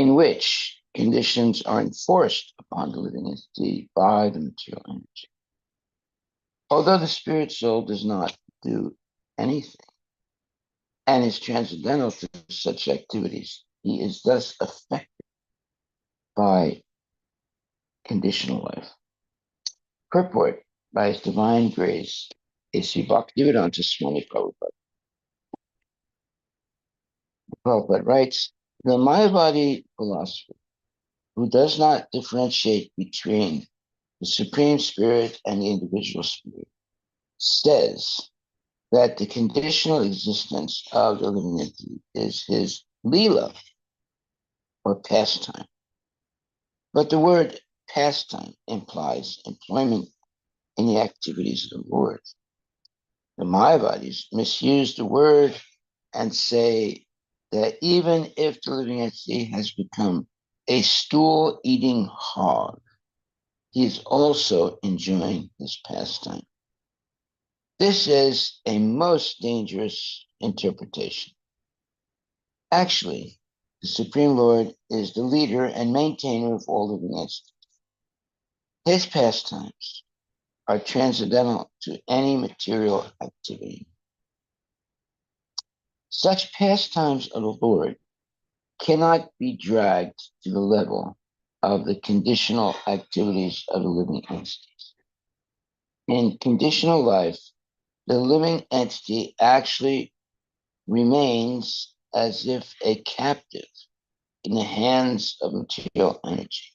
in which conditions are enforced upon the living entity by the material energy. Although the spirit soul does not do anything and is transcendental to such activities, he is thus affected by conditional life. Purport by His Divine Grace, A.C. Bhaktivedanta Swami Prabhupada. Prabhupada writes, the Mayavadi philosopher, who does not differentiate between the Supreme Spirit and the individual spirit, says that the conditional existence of the living entity is his lila, or pastime. But the word pastime implies employment in the activities of the Lord. The Mayavadis misuse the word and say that even if the living entity has become a stool-eating hog, he is also enjoying his pastime. This is a most dangerous interpretation. Actually, the Supreme Lord is the leader and maintainer of all living entities. His pastimes are transcendental to any material activity. Such pastimes of the Lord cannot be dragged to the level of the conditional activities of the living entities. In conditional life, the living entity actually remains as if a captive in the hands of material energy.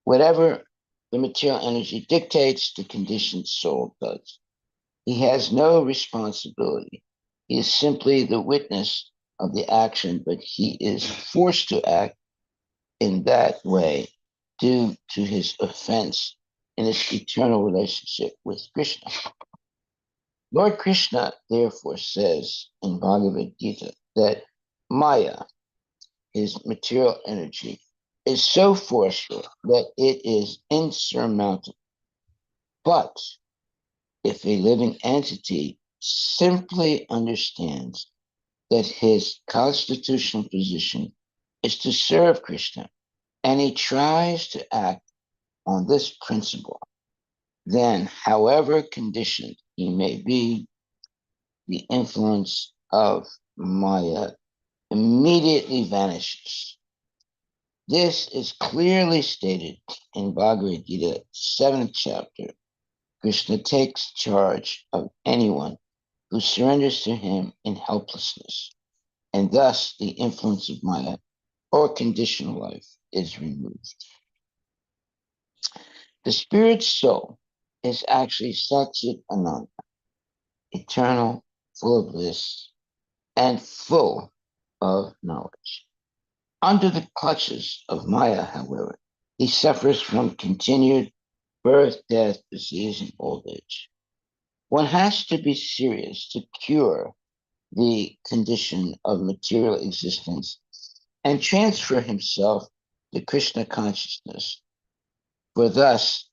Whatever the material energy dictates, the conditioned soul does. He has no responsibility. He is simply the witness of the action, but he is forced to act in that way due to his offense in his eternal relationship with Krishna. Lord Krishna therefore says in Bhagavad Gita that Maya, his material energy, is so forceful that it is insurmountable. But if a living entity simply understands that his constitutional position is to serve Krishna, and he tries to act on this principle, then, however conditioned he may be, the influence of Maya immediately vanishes. This is clearly stated in Bhagavad Gita, 7th chapter. Krishna takes charge of anyone who surrenders to him in helplessness, and thus the influence of Maya, or conditional life, is removed. The spirit soul is actually Satchit Ananda, eternal, full of bliss, and full of knowledge. Under the clutches of Maya, however, he suffers from continued birth, death, disease, and old age. One has to be serious to cure the condition of material existence and transfer himself to Krishna consciousness, for thus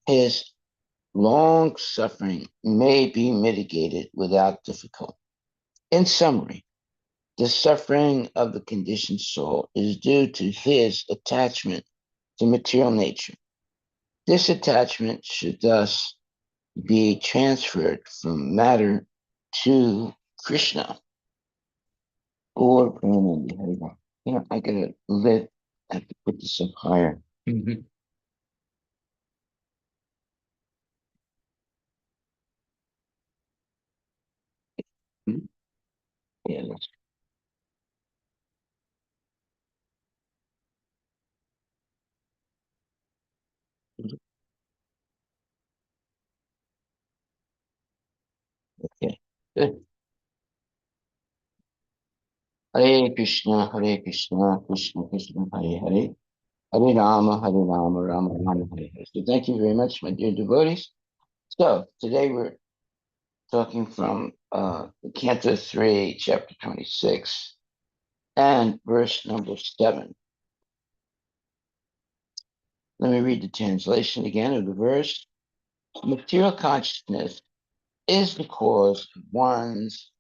his long suffering may be mitigated without difficulty. In summary, the suffering of the conditioned soul is due to his attachment to material nature. This attachment should thus be transferred from matter to Krishna. Or I gotta I have to put this up higher. Mhm. Yeah, that's okay. Good. Hare Krishna, Krishna Krishna, Hare Hare. Hare Rama, Rama Rama, Hare Hare. So thank you very much, my dear devotees. So today we're talking from Canto 3, Chapter 26, and verse number 7. Let me read the translation again of the verse. Material consciousness is the cause of one's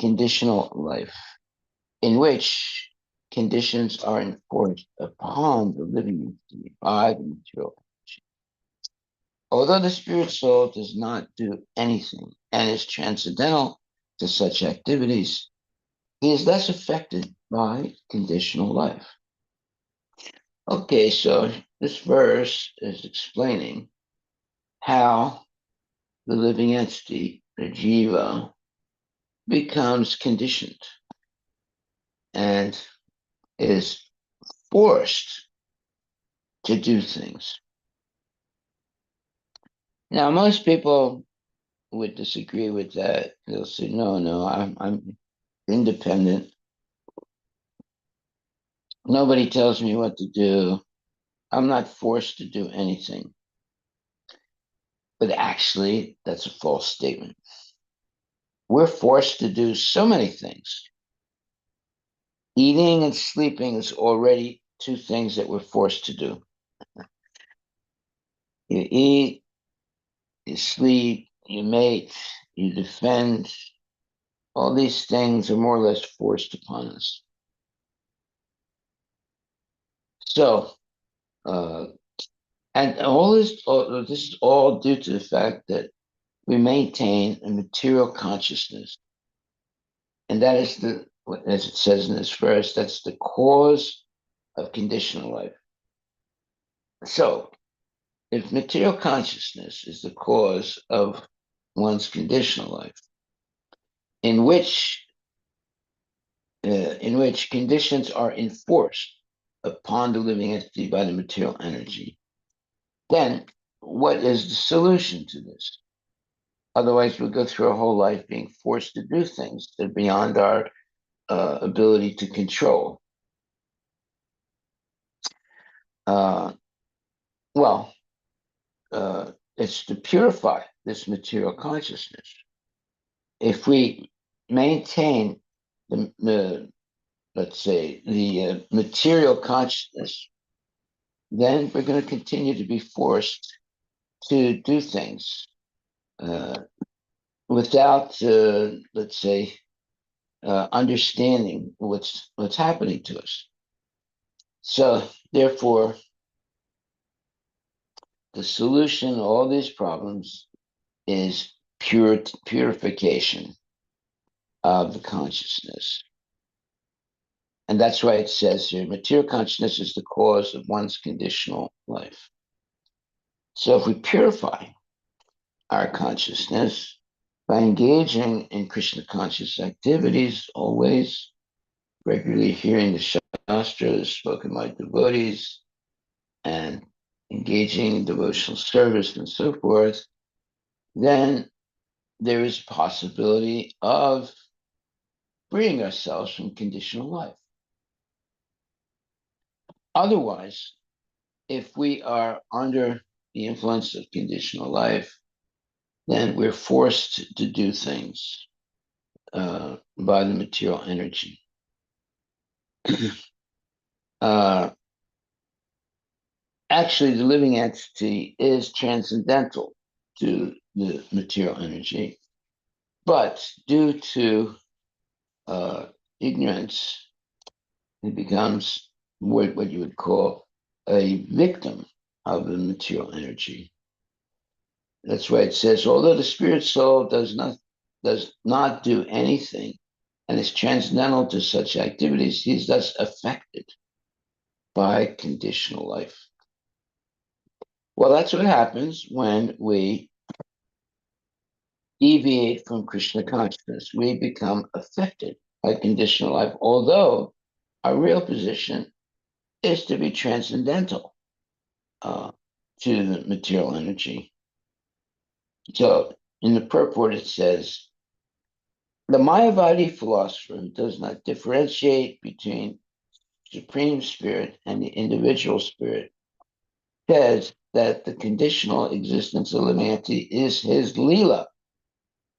conditional life, in which conditions are enforced upon the living entity by the material energy. Although the spirit soul does not do anything and is transcendental to such activities, he is less affected by conditional life. Okay, so this verse is explaining how the living entity, the jiva, becomes conditioned and is forced to do things. Now, most people would disagree with that. They'll say, no, I'm independent. Nobody tells me what to do. I'm not forced to do anything. But actually, that's a false statement. We're forced to do so many things. Eating and sleeping is already two things that we're forced to do. You eat, you sleep, you mate, you defend. All these things are more or less forced upon us. So, and this is all due to the fact that we maintain a material consciousness. And that is as it says in this verse, that's the cause of conditional life. So, if material consciousness is the cause of one's conditional life, in which conditions are enforced upon the living entity by the material energy, then what is the solution to this? Otherwise, we'll go through our whole life being forced to do things that are beyond our ability to control. Uh, well, it's to purify this material consciousness. If we maintain let's say, the material consciousness, then we're going to continue to be forced to do things without, let's say, understanding what's happening to us. So, therefore, the solution to all these problems is purification of the consciousness. And that's why it says here, material consciousness is the cause of one's conditional life. So if we purify our consciousness by engaging in Krishna conscious activities, always regularly hearing the shastras spoken by devotees and engaging in devotional service and so forth, then there is possibility of freeing ourselves from conditional life. Otherwise, if we are under the influence of conditional life, then we're forced to do things by the material energy. Actually, the living entity is transcendental to the material energy, but due to ignorance, it becomes what you would call a victim of the material energy. That's why it says, although the spirit soul does not do anything and is transcendental to such activities, he is thus affected by conditional life. Well, that's what happens when we deviate from Krishna consciousness. We become affected by conditional life, although our real position is to be transcendental to the material energy. So in the purport, it says, the Mayavadi philosopher who does not differentiate between supreme spirit and the individual spirit says that the conditional existence of living entity is his lila,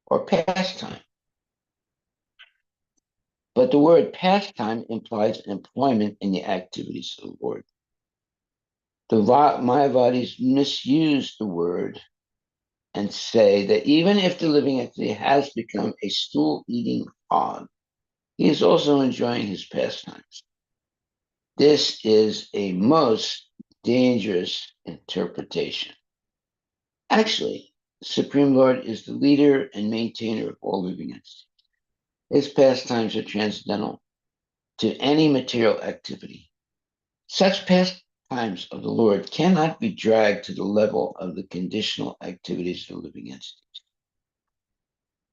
or pastime. But the word pastime implies employment in the activities of the Lord. The Mayavadis misuse the word and say that even if the living entity has become a stool-eating hog, he is also enjoying his pastimes. This is a most dangerous interpretation. Actually, the Supreme Lord is the leader and maintainer of all living entities. His pastimes are transcendental to any material activity. Such pastimes of the Lord cannot be dragged to the level of the conditional activities of the living entity.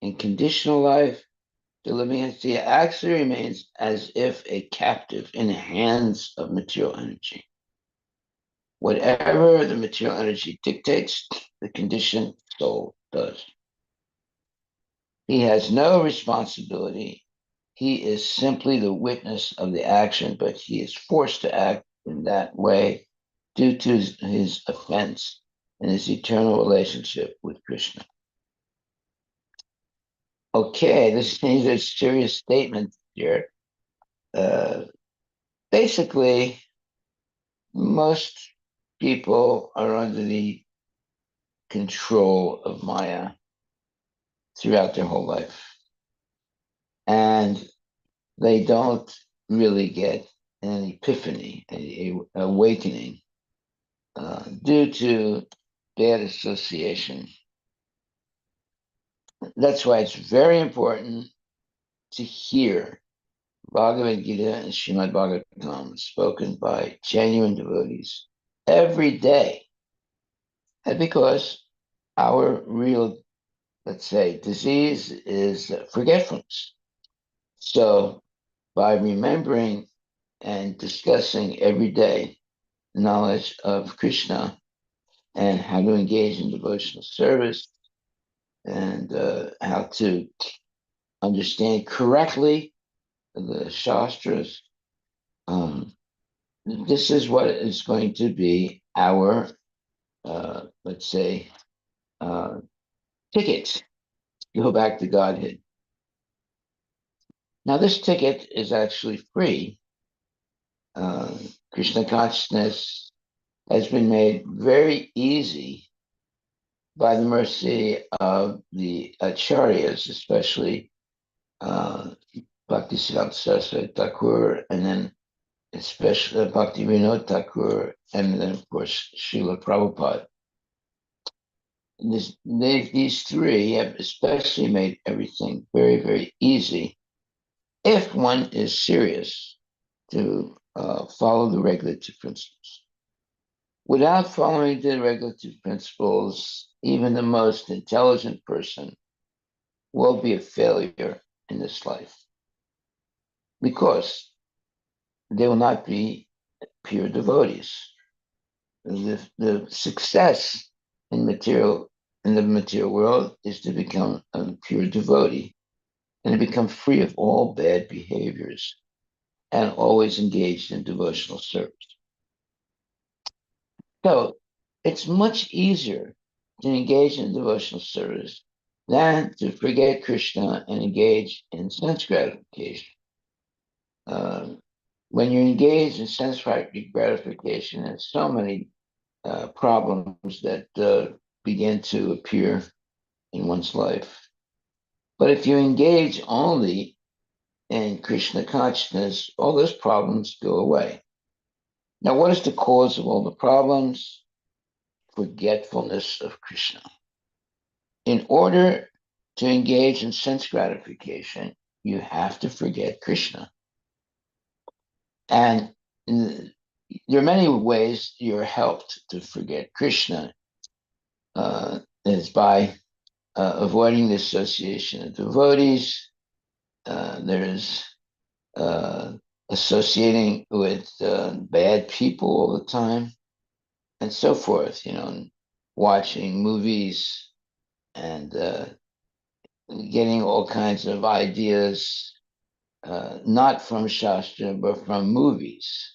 In conditional life, the living entity actually remains as if a captive in the hands of material energy. Whatever the material energy dictates, the conditioned soul does. He has no responsibility. He is simply the witness of the action, but he is forced to act in that way due to his offense and his eternal relationship with Krishna. Okay, these are serious statements here. Uh, Basically, most people are under the control of Maya throughout their whole life. And they don't really get an epiphany, an awakening, due to bad association. That's why it's very important to hear Bhagavad Gita and Srimad Bhagavatam spoken by genuine devotees every day. And because our real, let's say, disease is forgetfulness. So by remembering and discussing every day knowledge of Krishna and how to engage in devotional service and how to understand correctly the Shastras. This is what is going to be our, let's say, uh, ticket to go back to Godhead. Now, this ticket is actually free. Uh, Krishna consciousness has been made very easy by the mercy of the acharyas, especially Bhaktisiddhanta Saraswati Thakur, and then especially Bhakti Vinod Thakur, and then of course Srila Prabhupada. These three have especially made everything very, very easy if one is serious to follow the regulative principles. Without following the regulative principles, even the most intelligent person will be a failure in this life because they will not be pure devotees. The success in the material world is to become a pure devotee and to become free of all bad behaviors and always engaged in devotional service. So it's much easier to engage in devotional service than to forget Krishna and engage in sense gratification. Uh, when you're engaged in sense gratification, there's so many problems that begin to appear in one's life. But if you engage only in Krishna consciousness, all those problems go away. Now, what is the cause of all the problems? Forgetfulness of Krishna. In order to engage in sense gratification, you have to forget Krishna. And there are many ways you're helped to forget Krishna. It's by avoiding the association of devotees. There's associating with bad people all the time, and so forth. And watching movies and getting all kinds of ideas, not from Shastra, but from movies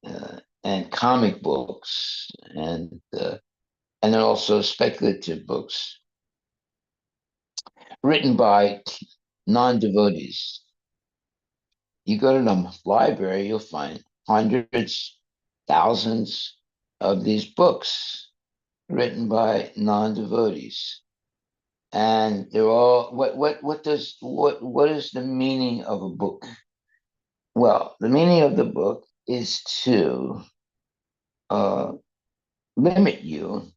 and comic books, and then also speculative books written by non-devotees. You go to the library, you'll find hundreds, thousands of these books written by non-devotees. And they're all what is the meaning of a book? Well, the meaning of the book is to uh, limit you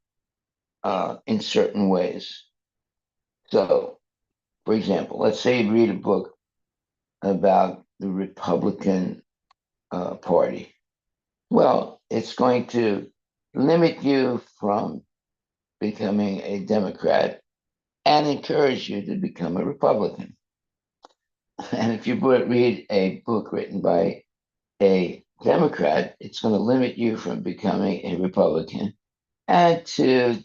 in certain ways. So, for example, let's say you read a book about the Republican Party. Well, it's going to limit you from becoming a Democrat and encourage you to become a Republican. And if you read a book written by a Democrat, it's going to limit you from becoming a Republican and to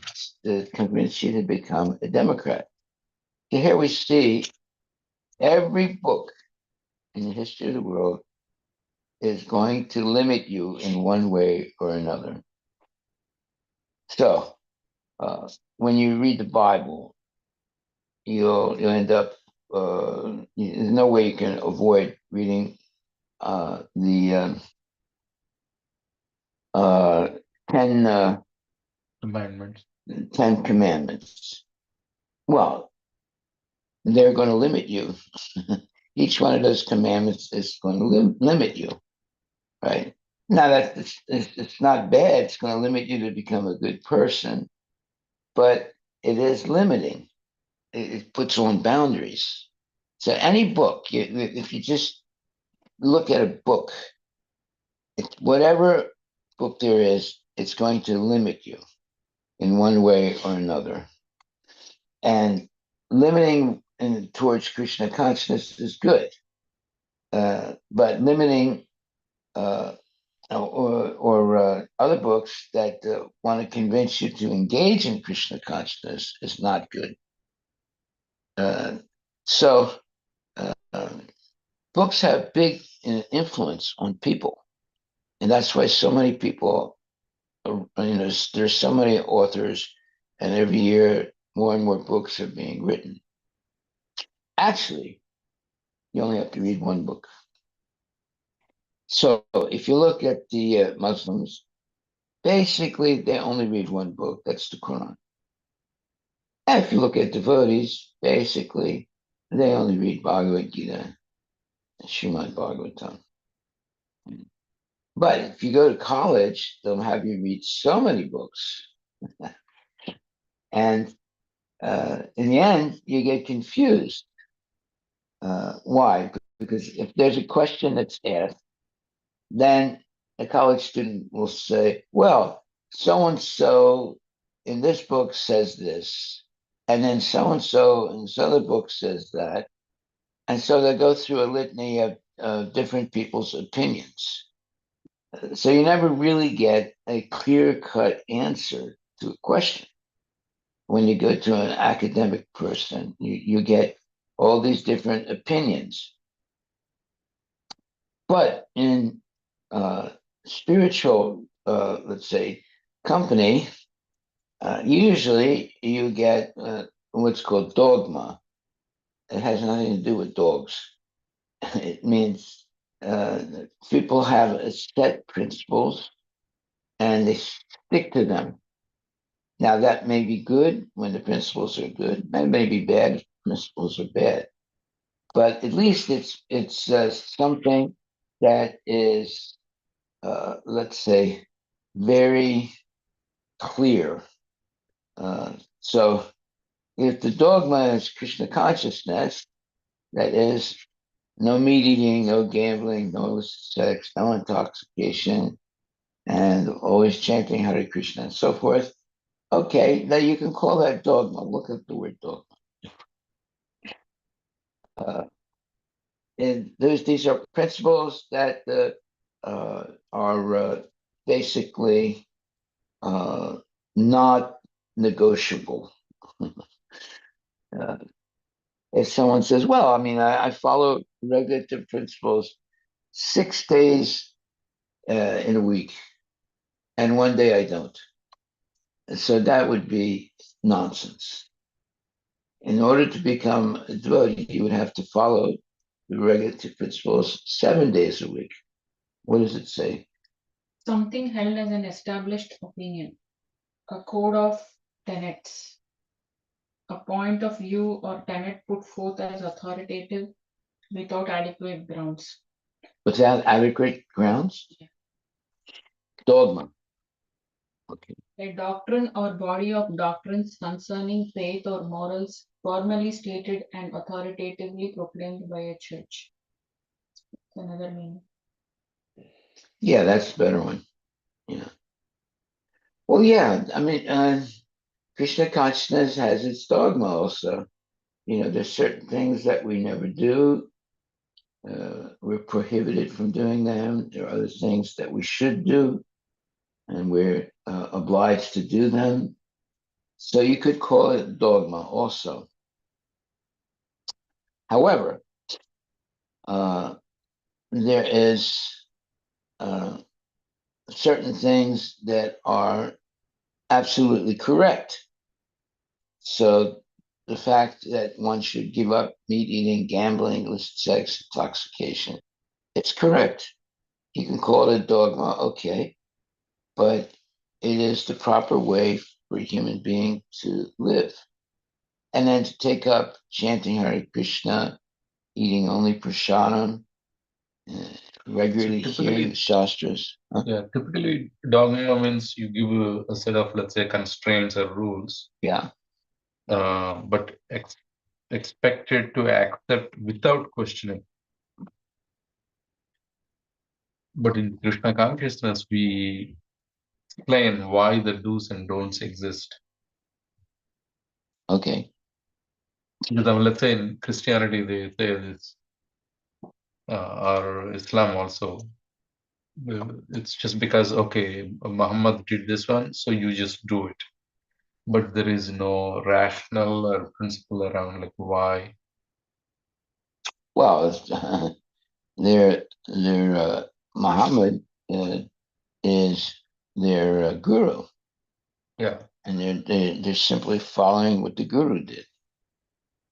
convince you to become a Democrat. So here we see every book in the history of the world is going to limit you in one way or another. So when you read the Bible, you'll end up there's no way you can avoid reading the uh, 10, Commandments. 10 commandments. Well, they're going to limit you. Each one of those commandments is going to limit you, right? Now that it's not bad. It's going to limit you to become a good person, but it is limiting. It puts on boundaries. So any book, if you just look at a book, whatever book there is, it's going to limit you in one way or another. And limiting towards Krishna consciousness is good, but limiting or other books that want to convince you to engage in Krishna consciousness is not good. So books have big influence on people, and that's why so many people, there's so many authors, and every year more and more books are being written. Actually, you only have to read one book. So if you look at the Muslims, basically they only read one book. That's the Quran. And if you look at devotees, basically they only read Bhagavad Gita and Srimad Bhagavatam. But if you go to college, they'll have you read so many books. And in the end, you get confused. Why? Because if there's a question that's asked, then a college student will say, well, so and so in this book says this, and then so and so in this other book says that. And so they go through a litany of different people's opinions. So you never really get a clear cut answer to a question. When you go to an academic person, you get all these different opinions. But in spiritual, let's say, company, usually you get what's called dogma. It has nothing to do with dogs. It means uh, people have a set principles and they stick to them. Now, that may be good when the principles are good. That may be bad if principles are bad. But at least it's something that is, let's say, very clear. So if the dogma is Krishna consciousness, that is no meat eating, no gambling, no sex, no intoxication, and always chanting Hare Krishna and so forth. Okay, now you can call that dogma. Look at the word dogma. Uh, and these are principles that are basically uh, not negotiable. uh, if someone says, well, I mean, I follow regulative principles 6 days in a week, and one day I don't. So that would be nonsense. In order to become a devotee, you would have to follow the regulative principles 7 days a week. What does it say? Something held as an established opinion, a code of tenets, a point of view or tenet put forth as authoritative without adequate grounds. Without adequate grounds? Yeah. Dogma. Okay. A doctrine or body of doctrines concerning faith or morals formally stated and authoritatively proclaimed by a church. That's another meaning. Yeah, that's the better one. Yeah. Well, yeah. I mean, Krishna consciousness has its dogma also. There's certain things that we never do. We're prohibited from doing them. There are other things that we should do, and we're obliged to do them. So you could call it dogma also. However, uh, there is uh, certain things that are absolutely correct. So the fact that one should give up meat eating, gambling, illicit sex, intoxication, it's correct. You can call it dogma, okay, but it is the proper way for a human being to live. And then to take up chanting Hare Krishna, eating only prasadam, uh, So regularly hearing the typically, shastras. Huh? yeah, typically dogma means you give a set of, let's say, constraints or rules, Yeah. but expected to accept without questioning. But in Krishna consciousness, we explain why the do's and don'ts exist. Okay. Because let's say in Christianity, they say this, or Islam also. It's just because, okay, Muhammad did this one, so you just do it. But there is no rational or principle around like why. Well, their Muhammad is their guru, Yeah. and they're simply following what the guru did.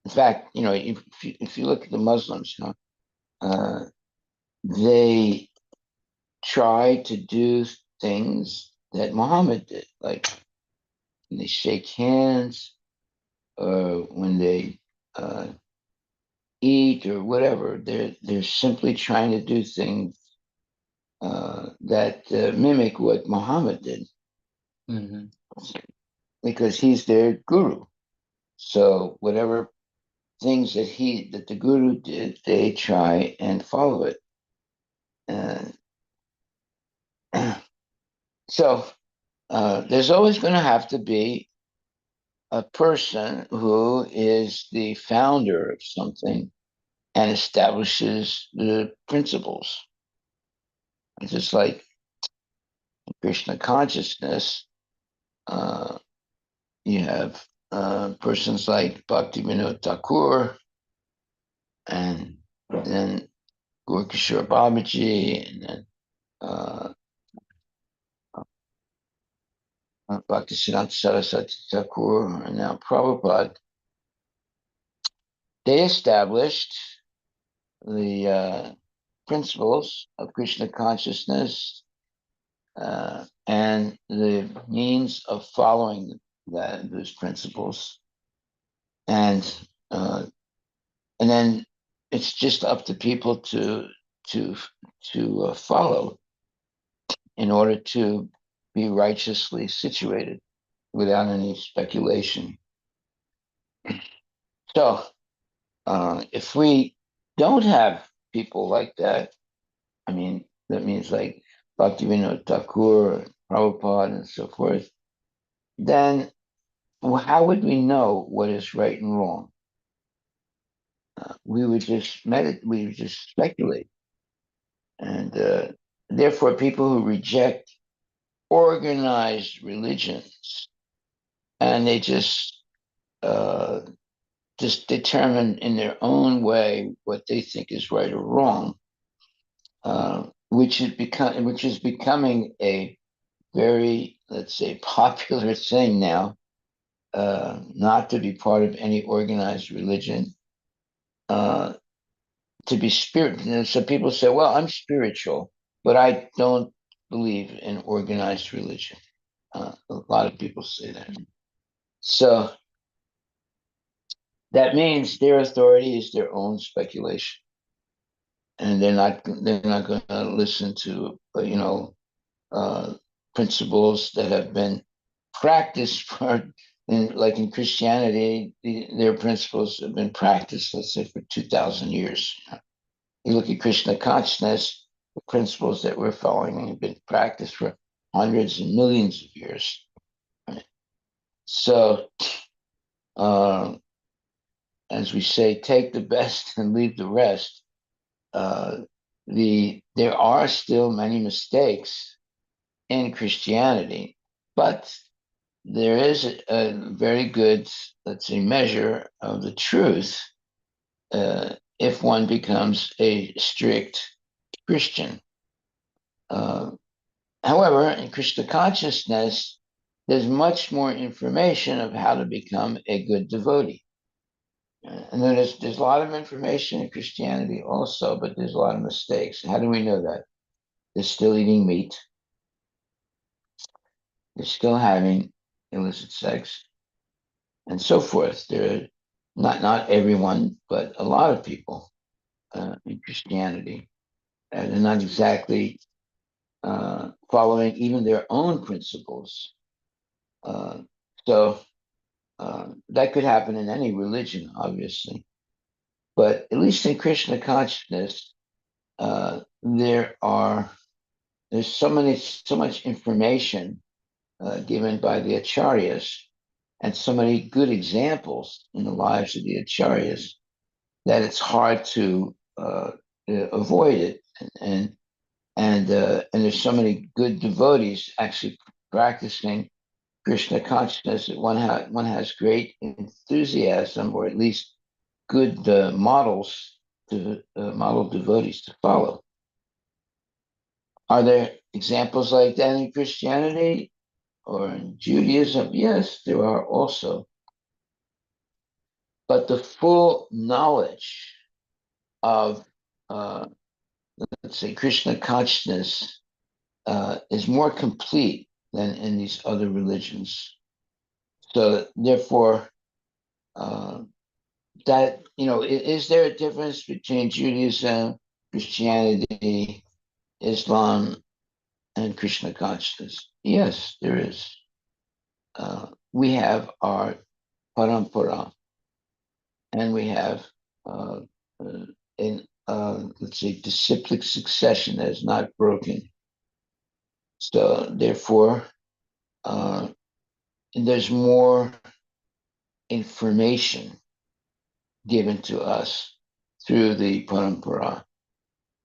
In fact, if you look at the Muslims, they try to do things that Muhammad did, like when they shake hands, or when they uh, eat, or whatever. They're simply trying to do things that mimic what Muhammad did, Mhm. because he's their guru. So whatever things that the guru did, they try and follow it. Uh, so there's always going to have to be a person who is the founder of something and establishes the principles. It's just like Krishna consciousness. Uh, you have persons like Bhaktivinoda Thakur, and then Gorkishore Babaji, and then uh, Bhaktisiddhanta Saraswati Thakur, and now Prabhupada. They established the principles of Krishna consciousness, and the means of following those principles, and uh, and then it's just up to people to follow in order to be righteously situated without any speculation. So, if we don't have people like that, I mean, that means like Bhaktivinoda Thakur, Prabhupada, and so forth, then how would we know what is right and wrong? We would just we would just speculate. And therefore, people who reject organized religions, and they uh, just determine in their own way what they think is right or wrong, which is becoming a very, let's say, popular thing now, not to be part of any organized religion, uh, to be spiritual. So people say, well, I'm spiritual, but I don't believe in organized religion. A lot of people say that. So that means their authority is their own speculation. and they're not going to listen to principles that have been practiced like in Christianity, their principles have been practiced, let's say, for 2,000 years. You look at Krishna consciousness, the principles that we're following have been practiced for hundreds and millions of years. Right? So, uh, as we say, take the best and leave the rest. Uh, there are still many mistakes in Christianity, but there is a very good, let's say, measure of the truth if one becomes a strict Christian. Uh, However, in Krishna consciousness, there's much more information of how to become a good devotee. And then there's a lot of information in Christianity also, but there's a lot of mistakes. How do we know that? They're still eating meat. They're still having illicit sex, and so forth. They're not everyone, but a lot of people in Christianity, and they're not exactly following even their own principles. Uh, so that could happen in any religion, obviously, but at least in Krishna consciousness, there's so much information given by the acharyas, and so many good examples in the lives of the acharyas that it's hard to avoid it. And there's so many good devotees actually practicing Krishna consciousness that one has great enthusiasm, or at least good models to model devotees to follow. Are there examples like that in Christianity or in Judaism? Yes, there are also. But the full knowledge of, uh, let's say, Krishna consciousness is more complete than in these other religions. So, therefore, uh, is there a difference between Judaism, Christianity, Islam, and Krishna consciousness? Yes, there is. We have our parampara, and we have uh, uh, let's say, disciplic succession that is not broken. So therefore, uh, there's more information given to us through the parampara.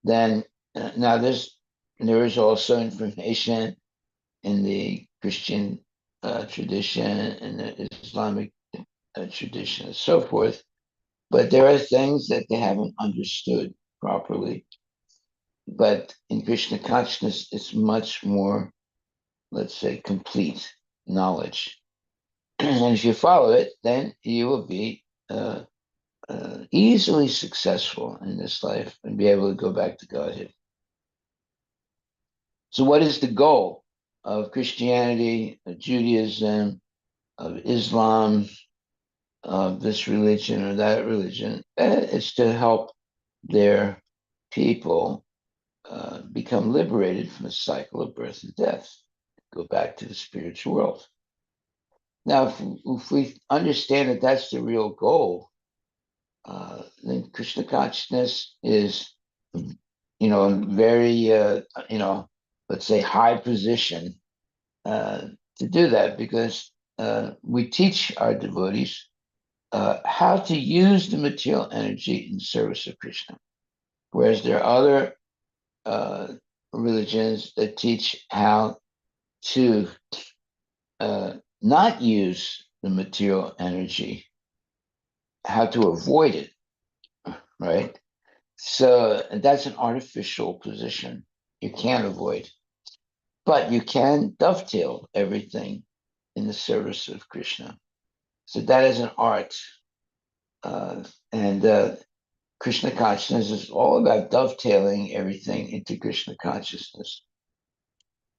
Then now there is also information in the Christian tradition and the Islamic tradition and so forth, but there are things that they haven't understood properly. But in Krishna consciousness, it's much more, let's say, complete knowledge. And if you follow it, then you will be easily successful in this life and be able to go back to Godhead. So, what is the goal of Christianity, of Judaism, of Islam, of this religion or that religion? It's to help their people become liberated from the cycle of birth and death, go back to the spiritual world. Now, if we understand that that's the real goal, then Krishna consciousness is, very, let's say, high position to do that, because we teach our devotees how to use the material energy in service of Krishna. Whereas there are other religions that teach how to not use the material energy, how to avoid it, right? So that's an artificial position. You can't avoid, but you can dovetail everything in the service of Krishna. So that is an art. And Krishna consciousness is all about dovetailing everything into Krishna consciousness.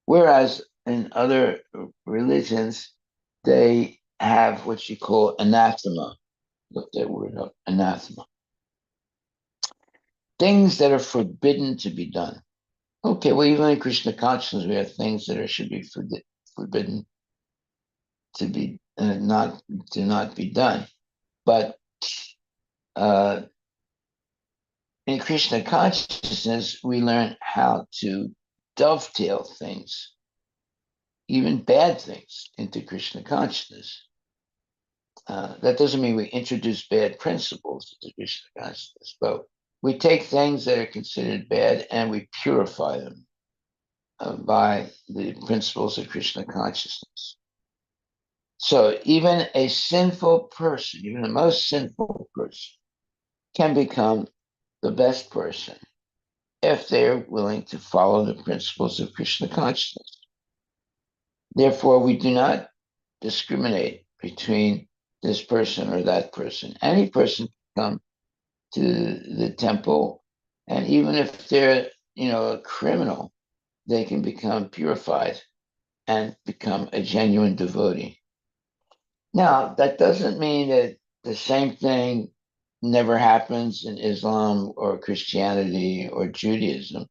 Whereas in other religions, they have what you call anathema. Look that word up, anathema. things that are forbidden to be done. Okay, well, even in Krishna consciousness, we have things that should be forbidden to be not be done. But in Krishna consciousness, we learn how to dovetail things, even bad things, into Krishna consciousness. That doesn't mean we introduce bad principles into Krishna consciousness, but we take things that are considered bad and we purify them by the principles of Krishna consciousness. So even a sinful person, even the most sinful person, can become the best person if they're willing to follow the principles of Krishna consciousness. Therefore, we do not discriminate between this person or that person. Any person can come to the temple, and even if they're, a criminal, they can become purified and become a genuine devotee. Now, that doesn't mean that the same thing never happens in Islam or Christianity or Judaism,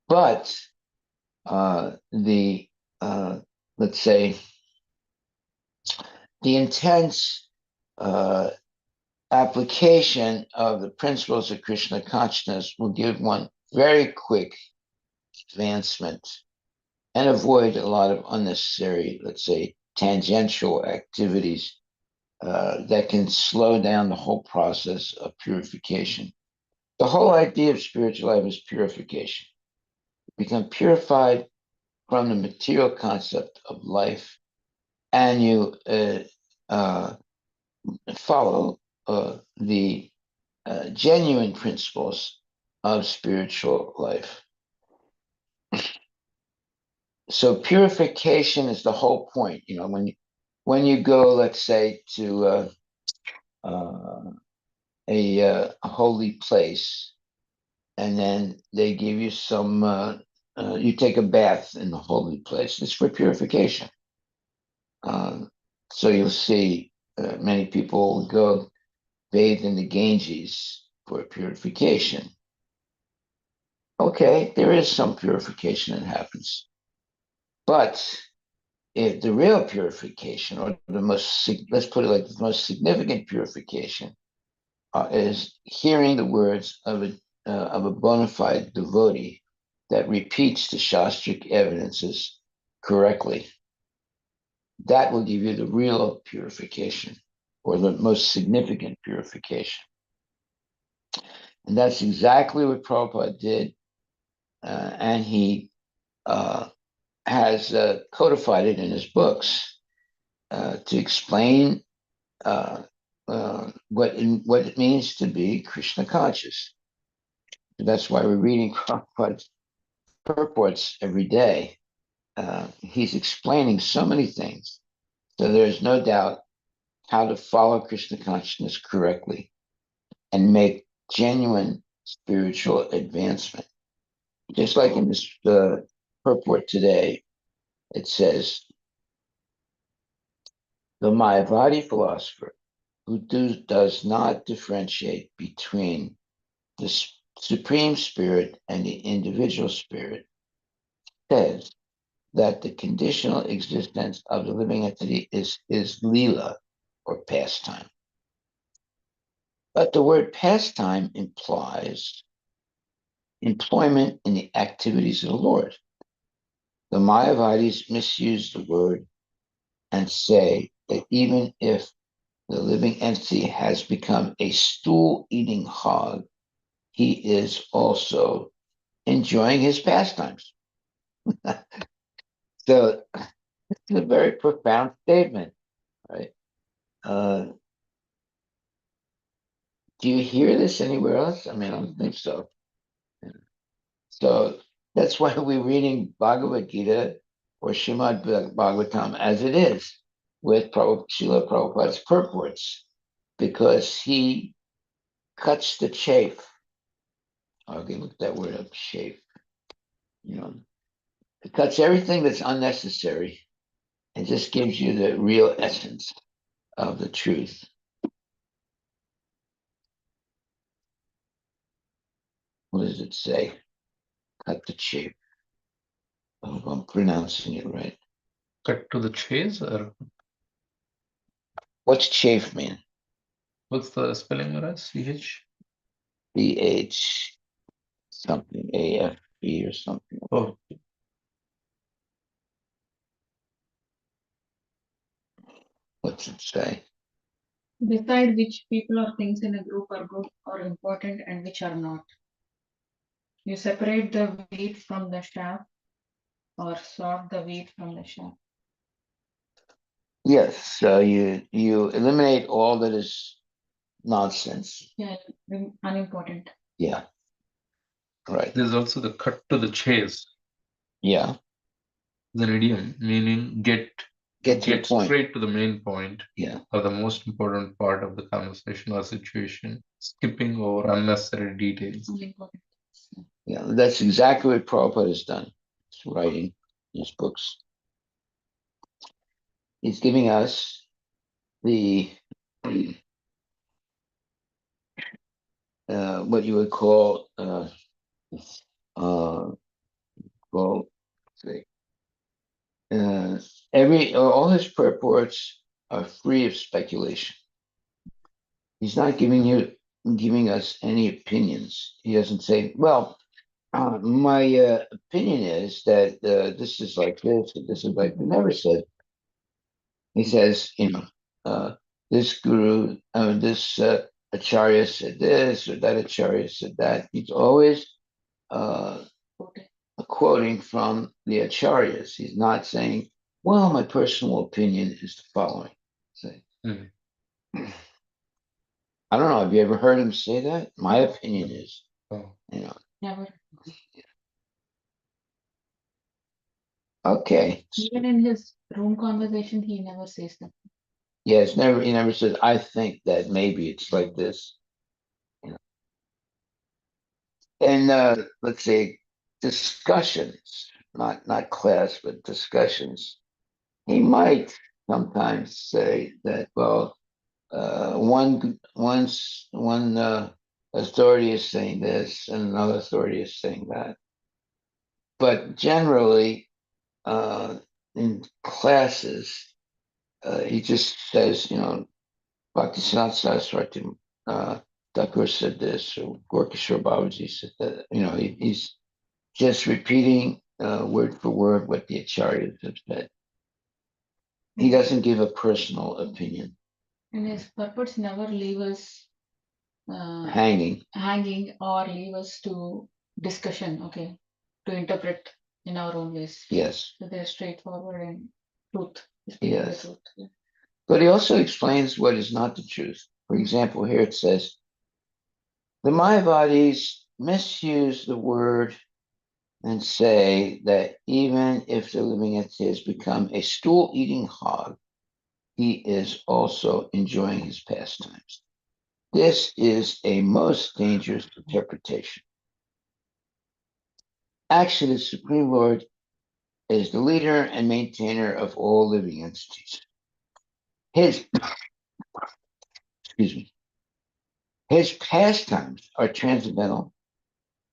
but the let's say the intense application of the principles of Krishna consciousness will give one very quick advancement and avoid a lot of unnecessary, let's say, tangential activities that can slow down the whole process of purification. The whole idea of spiritual life is purification. Become purified from the material concept of life, and you follow the genuine principles of spiritual life. So purification is the whole point. When you go, let's say, to a holy place, and then they give you you take a bath in the holy place. It's for purification. So you'll see many people go bathe in the Ganges for purification. Okay, there is some purification that happens. But if the real purification, or let's put it like the most significant purification, is hearing the words of a bona fide devotee that repeats the Shastric evidences correctly. That will give you the real purification, or the most significant purification. And that's exactly what Prabhupada did. And he has codified it in his books to explain what it means to be Krishna conscious. That's why we're reading Prabhupada's purports every day. He's explaining so many things. So there's no doubt how to follow Krishna consciousness correctly and make genuine spiritual advancement. Just like in this purport today, it says, the Mayavadi philosopher who does not differentiate between the supreme spirit and the individual spirit says that the conditional existence of the living entity is lila, or pastime. But the word pastime implies employment in the activities of the Lord. The Mayavadis misuse the word and say that even if the living entity has become a stool-eating hog, he is also enjoying his pastimes. So it's a very profound statement, right? Do you hear this anywhere else? I mean, I don't think so. So that's why we're reading Bhagavad Gita or Srimad Bhagavatam as it is, with Srila Prabhupada's purports, because he cuts the chafe. Okay, look that word up, chafe. It cuts everything that's unnecessary and just gives you the real essence of the truth. what does it say? Cut the chafe. I hope I'm pronouncing it right. Cut to the chase, or What's chafe mean? what's the spelling, Maharaj? CH? BH something, AFB or something. Oh, What's it say? Decide which people or things in a group are good or important and which are not. You separate the wheat from the chaff or sort the wheat from the chaff. Yes, so you eliminate all that is nonsense. Yeah, unimportant. Yeah, right. there's also the cut to the chase. Yeah, It's an idiom meaning get to the get point. straight to the main point Yeah, or the most important part of the conversation or situation, skipping over unnecessary details. Unimportant. yeah, that's exactly what Prabhupada has done. He's writing his books. He's giving us the what you would call well, say, all his purports are free of speculation. He's not giving us any opinions. He doesn't say, well, my opinion is that this is like this, and this is like. He never said. He says, this guru, this acharya said this, or that acharya said that. He's always uh, quoting from the acharyas. He's not saying, well, my personal opinion is the following. Say, Mhm. I don't know. Have you ever heard him say that? My opinion is, Oh. Never. Okay. Even in his room conversation, he never says that. Yeah, he never says, I think that maybe it's like this. And let's say discussions, not class, but discussions. He might sometimes say that, well, one authority is saying this and another authority is saying that. But generally, in classes, he just says, Bhaktisiddhanta Saraswati Thakur said this, or Gorkishore Babaji said that. He's just repeating word for word what the acharyas have said. He doesn't give a personal opinion. And his purports never leave us Hanging. or leave us to discussion, okay, to interpret in our own ways. Yes. So they're straightforward and truth. Yes. The truth. Yeah. But he also explains what is not the truth. For example, here it says, the Mayavadis misuse the word and say that even if the living entity has become a stool-eating hog, he is also enjoying his pastimes. This is a most dangerous interpretation. Actually, the Supreme Lord is the leader and maintainer of all living entities. His excuse me, his pastimes are transcendental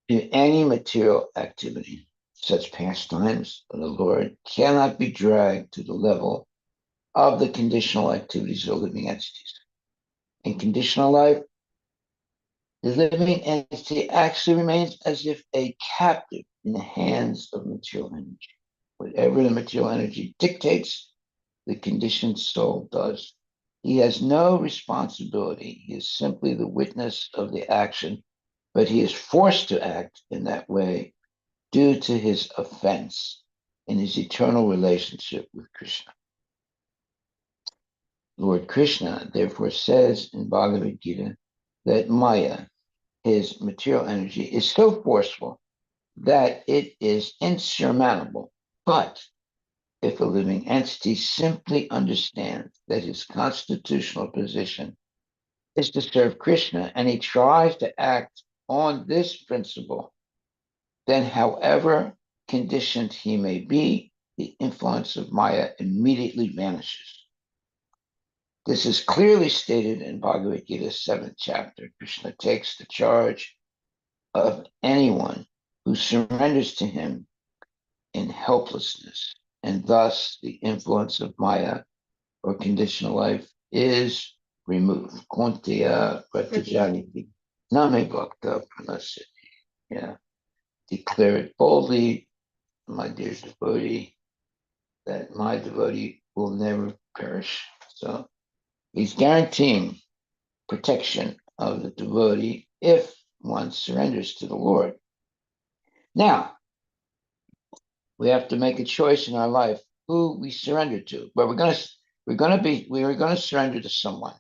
to any material activity. Such pastimes of the Lord cannot be dragged to the level of the conditional activities of living entities. In conditional life, the living entity actually remains as if a captive in the hands of material energy. Whatever the material energy dictates, the conditioned soul does. He has no responsibility. He is simply the witness of the action, but he is forced to act in that way due to his offense in his eternal relationship with Krishna. Lord Krishna therefore says in Bhagavad Gita that Maya, his material energy, is so forceful that it is insurmountable. But if a living entity simply understands that his constitutional position is to serve Krishna and he tries to act on this principle, then however conditioned he may be, the influence of Maya immediately vanishes. This is clearly stated in Bhagavad Gita's 7th chapter. Krishna takes the charge of anyone who surrenders to him in helplessness, and thus the influence of Maya or conditional life is removed. Kontiya Pratijaniti Name Bhakta Pranasya. Yeah. Declare it boldly, my dear devotee, that my devotee will never perish. So he's guaranteeing protection of the devotee if one surrenders to the Lord. Now, we have to make a choice in our life who we surrender to. But we're gonna surrender to someone.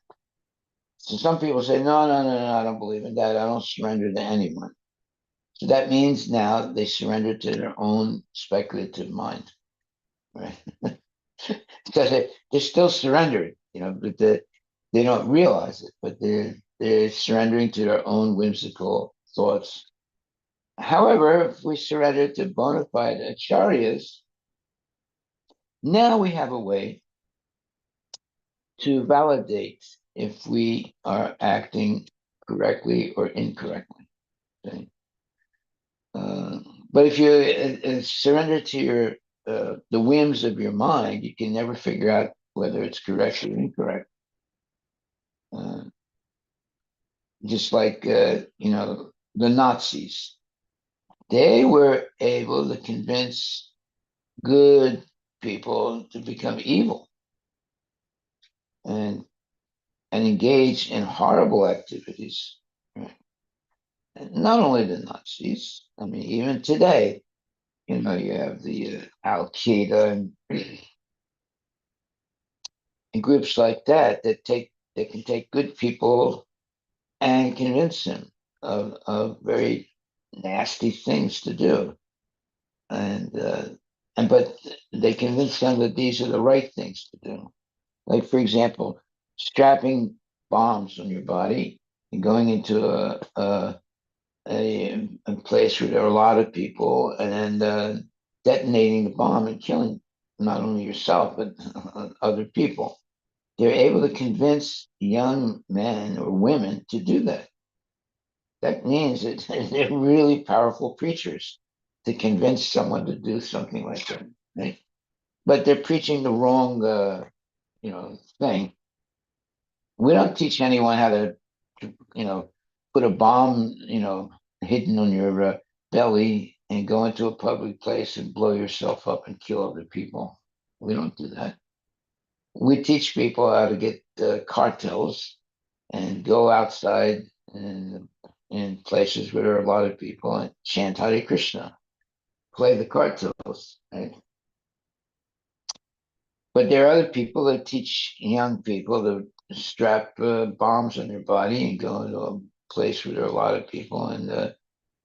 So some people say, no, no, no, no, I don't believe in that. I don't surrender to anyone. So that means now they surrender to their own speculative mind, right? Because they're still surrendering, but they don't realize it, but they're surrendering to their own whimsical thoughts. However, if we surrender to bona fide acharyas, now we have a way to validate if we are acting correctly or incorrectly. Okay? Uh, but if you surrender to the whims of your mind, you can never figure out whether it's correct or incorrect. Uh, just like the Nazis, they were able to convince good people to become evil and engage in horrible activities. Right? Not only the Nazis, I mean, even today, you have the Al Qaeda and groups like that can take good people and convince them of very nasty things to do, and but they convince them that these are the right things to do. Like, for example, strapping bombs on your body and going into a place where there are a lot of people, and then detonating the bomb and killing not only yourself but other people. They're able to convince young men or women to do that. That means that they're really powerful preachers to convince someone to do something like that, right? But they're preaching the wrong, thing. We don't teach anyone how to, you know, put a bomb, hidden on your belly and go into a public place and blow yourself up and kill other people. We don't do that. We teach people how to get cartels and go outside and in places where there are a lot of people and chant Hare Krishna, play the cartels, right? But there are other people that teach young people to strap bombs on their body and go into a place where there are a lot of people and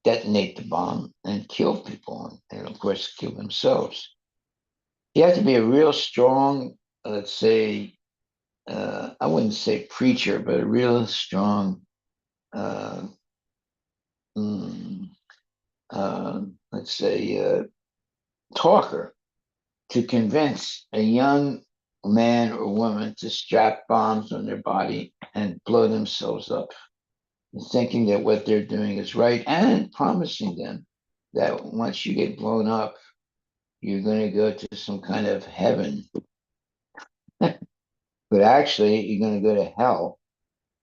detonate the bomb and kill people and of course, kill themselves. You have to be a real strong, let's say, I wouldn't say preacher, but a real strong, uh, mm, let's say, talker to convince a young man or woman to strap bombs on their body and blow themselves up, thinking that what they're doing is right and promising them that once you get blown up, you're going to go to some kind of heaven. But actually, you're going to go to hell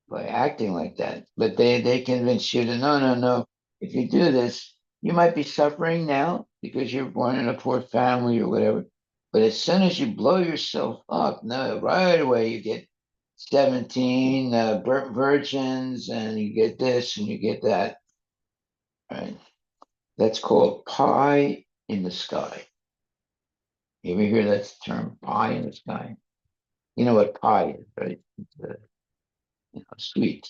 by acting like that. But they convince you to no, no, no. If you do this, you might be suffering now because you're born in a poor family or whatever. But as soon as you blow yourself up, no, right away you get 17 burnt virgins and you get this and you get that. Right? That's called pie in the sky. You ever hear that term, pie in the sky? You know what pie is, right? It's sweet.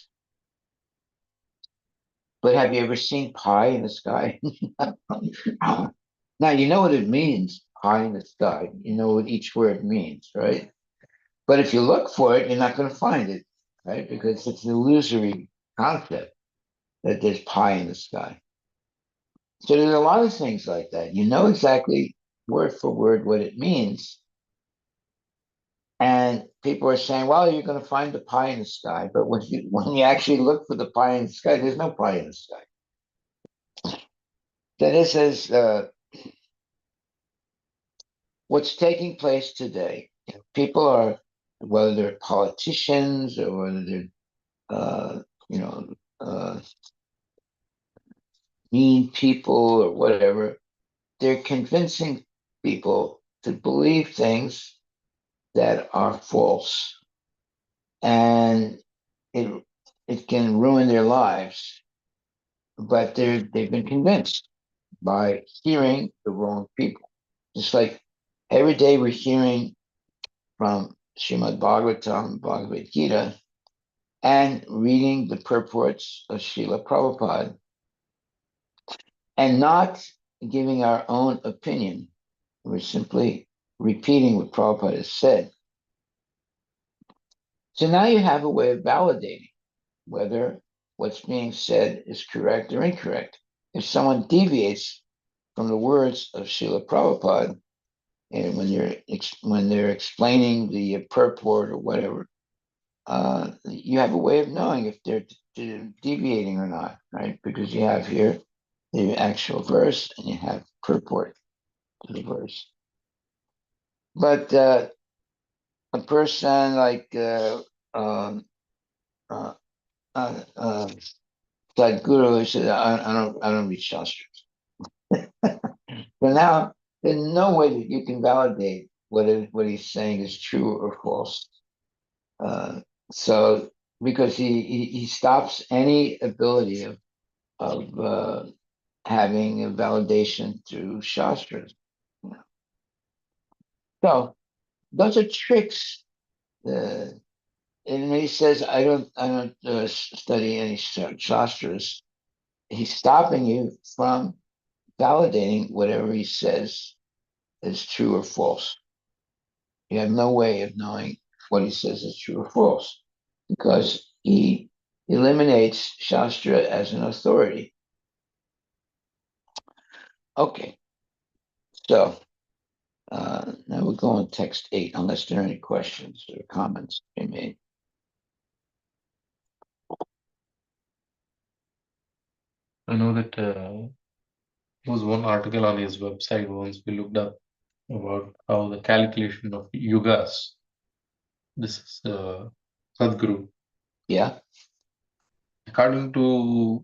But have you ever seen pie in the sky? Now, you know what it means, pie in the sky. You know what each word means, right? But if you look for it, you're not going to find it, right? Because it's an illusory concept that there's pie in the sky. So there's a lot of things like that. You know exactly word for word what it means. And people are saying, well, you're going to find the pie in the sky. But when you actually look for the pie in the sky, there's no pie in the sky. this is what's taking place today. People are, whether they're politicians or whether they're, you know, mean people or whatever, they're convincing people to believe things that are false, and it it can ruin their lives. But they've been convinced by hearing the wrong people. Just like every day we're hearing from Srimad Bhagavatam, Bhagavad Gita, and reading the purports of Srila Prabhupada, and not giving our own opinion. We're simply repeating what Prabhupada has said. So now you have a way of validating whether what's being said is correct or incorrect. If someone deviates from the words of Srila Prabhupada, and when they're explaining the purport or whatever, you have a way of knowing if they're deviating or not, right? Because you have here the actual verse and you have purport to the verse. But a person like um, uh, Sadhguru who said, I don't read shastras. But now there's no way that you can validate what he's saying is true or false. Uh, so because he stops any ability of having a validation through shastras. So those are tricks. And he says, I don't study any shastras. He's stopping you from validating whatever he says is true or false. You have no way of knowing what he says is true or false because he eliminates Shastra as an authority. Okay, so now we'll go on text 8, unless there are any questions or comments to be made. I know that there was one article on his website once we looked up about how the calculation of yugas. This is Sadhguru. Yeah. According to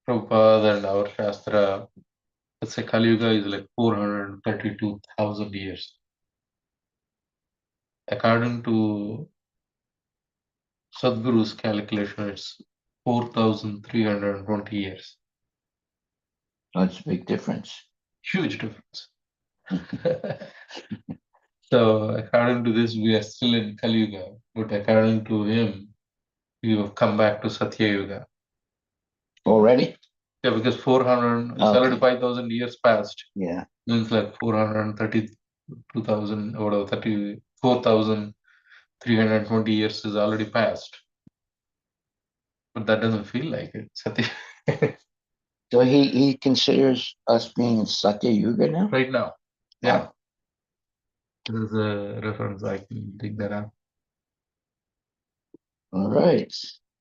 Prabhupada and our Shastra, let's say Kali Yuga is like 432,000 years. According to Sadhguru's calculation, it's 4,320 years. That's a big difference. Huge difference. So according to this, we are still in Kali Yuga, but according to him, we have come back to Satya Yuga. Already? Yeah, because 400, it's already 5,000 years passed. Yeah. Means like 432,000, or whatever, 34,320 years is already passed. But that doesn't feel like it. Satya. So he considers us being in Satya Yuga now? Right now. Yeah. Wow. There's a reference, I can dig that out. All right.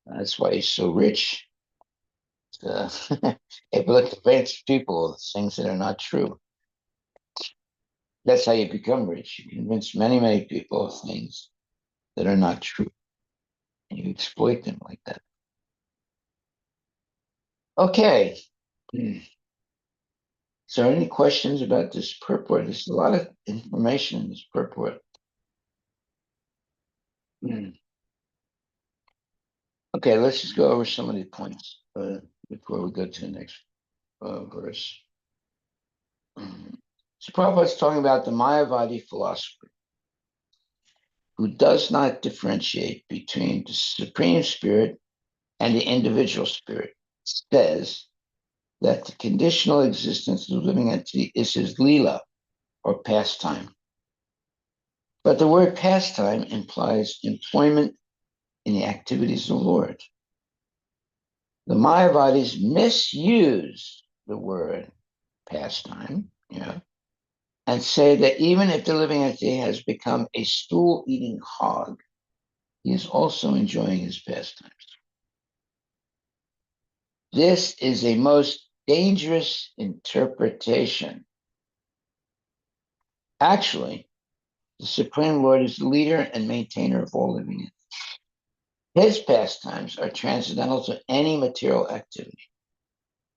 That's why he's so rich. Able to convince people of things that are not true. That's how you become rich. You convince many, many people of things that are not true. And you exploit them like that. Okay. So any questions about this purport? There's a lot of information in this purport. Okay, let's just go over some of the points before we go to the next verse. So Prabhupada's talking about the Mayavadi philosopher, who does not differentiate between the Supreme Spirit and the individual spirit, says that the conditional existence of the living entity is his lila, or pastime. But the word pastime implies employment in the activities of the Lord. The Mayavadis misuse the word pastime, and say that even if the living entity has become a stool-eating hog, he is also enjoying his pastimes. This is a most dangerous interpretation. Actually, the Supreme Lord is the leader and maintainer of all living entities. His pastimes are transcendental to any material activity.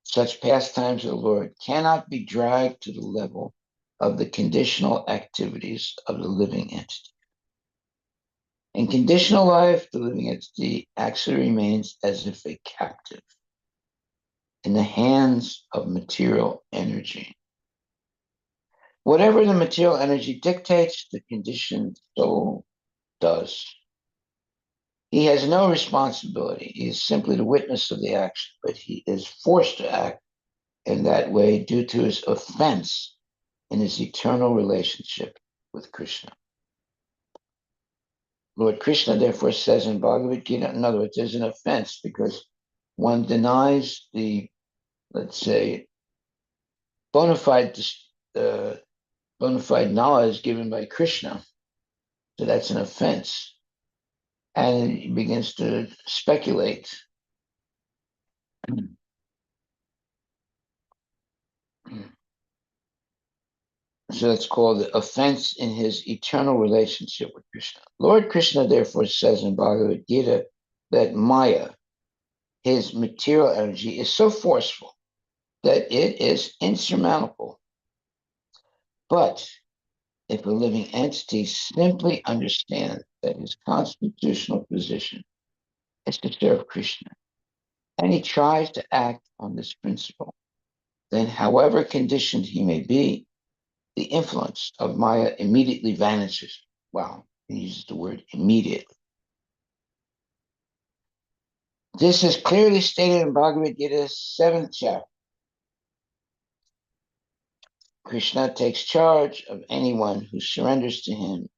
Such pastimes of the Lord cannot be dragged to the level of the conditional activities of the living entity. In conditional life, the living entity actually remains as if a captive in the hands of material energy. Whatever the material energy dictates, the conditioned soul does. He has no responsibility. He is simply the witness of the action, but he is forced to act in that way due to his offense in his eternal relationship with Krishna. Lord Krishna therefore says in Bhagavad Gita, in other words, there's an offense because one denies the, let's say, bona fide, bona fide knowledge given by Krishna. So that's an offense. And he begins to speculate. So that's called the offense in his eternal relationship with Krishna. Lord Krishna therefore says in Bhagavad Gita that Maya, his material energy, is so forceful that it is insurmountable. But if a living entity simply understands that his constitutional position is to serve Krishna, and he tries to act on this principle, then however conditioned he may be, the influence of Maya immediately vanishes. Wow, he uses the word immediately. This is clearly stated in Bhagavad Gita, 7th chapter. Krishna takes charge of anyone who surrenders to him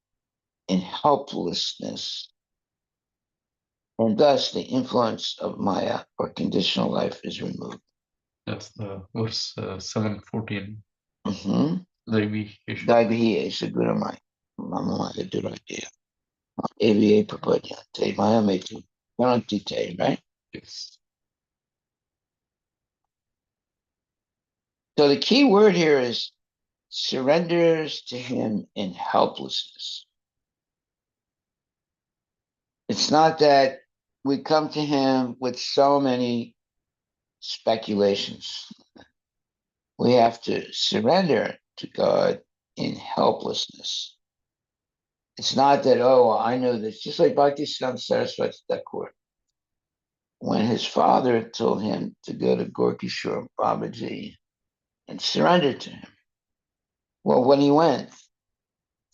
in helplessness, and thus the influence of Maya or conditional life is removed. That's the verse 714. Mm-hmm. Daivihi Saguramai. Mamamaya Duraya. AVA Prapadyante. Maya Metu. Garantite, right? Yes. So the key word here is surrenders to him in helplessness. It's not that we come to him with so many speculations. We have to surrender to God in helplessness. It's not that, oh, I know this. Just like Bhaktisiddhanta Saraswati Thakur, when his father told him to go to Gorkishore Babaji and surrender to him. Well, when he went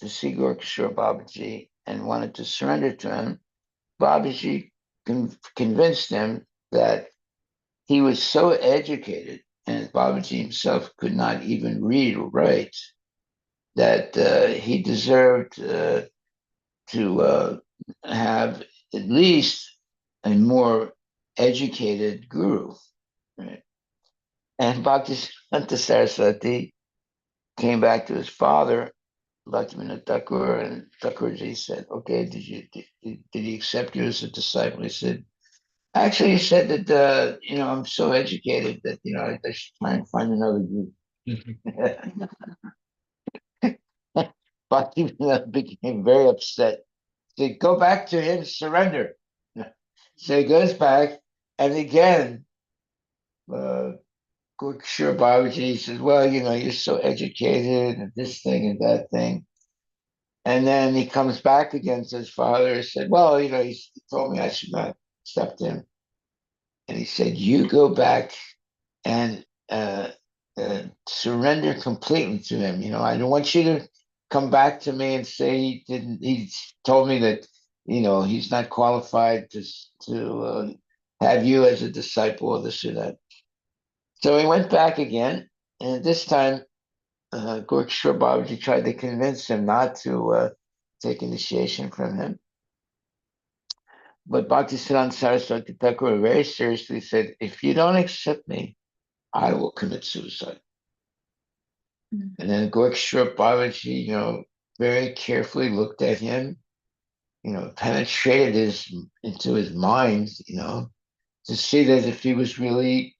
to see Gorkishore Babaji and wanted to surrender to him, Babaji convinced him that he was so educated, and Babaji himself could not even read or write, that he deserved to have at least a more educated guru. Right? And Bhaktisiddhanta Saraswati came back to his father, Bhaktivinoda Thakur, and Thakurji said, okay, did he accept you as a disciple? He said, actually, he said that, I'm so educated that, I should try and find another group. Bhaktivinoda became very upset. He said, go back to him, surrender. So he goes back, and again, Gorkishore Babaji says, well, you're so educated, and this thing and that thing. And then he comes back again to his father and said, well, he told me I should not accept him. And he said, you go back and surrender completely to him. I don't want you to come back to me and say he told me that, he's not qualified to have you as a disciple or this or that. So he went back again. And this time, Gorkishore Babaji tried to convince him not to take initiation from him. But Bhaktisiddhanta Saraswati Thakur very seriously said, if you don't accept me, I will commit suicide. Mm-hmm. And then Gorkishore Babaji, very carefully looked at him, penetrated into his mind, to see that if he was really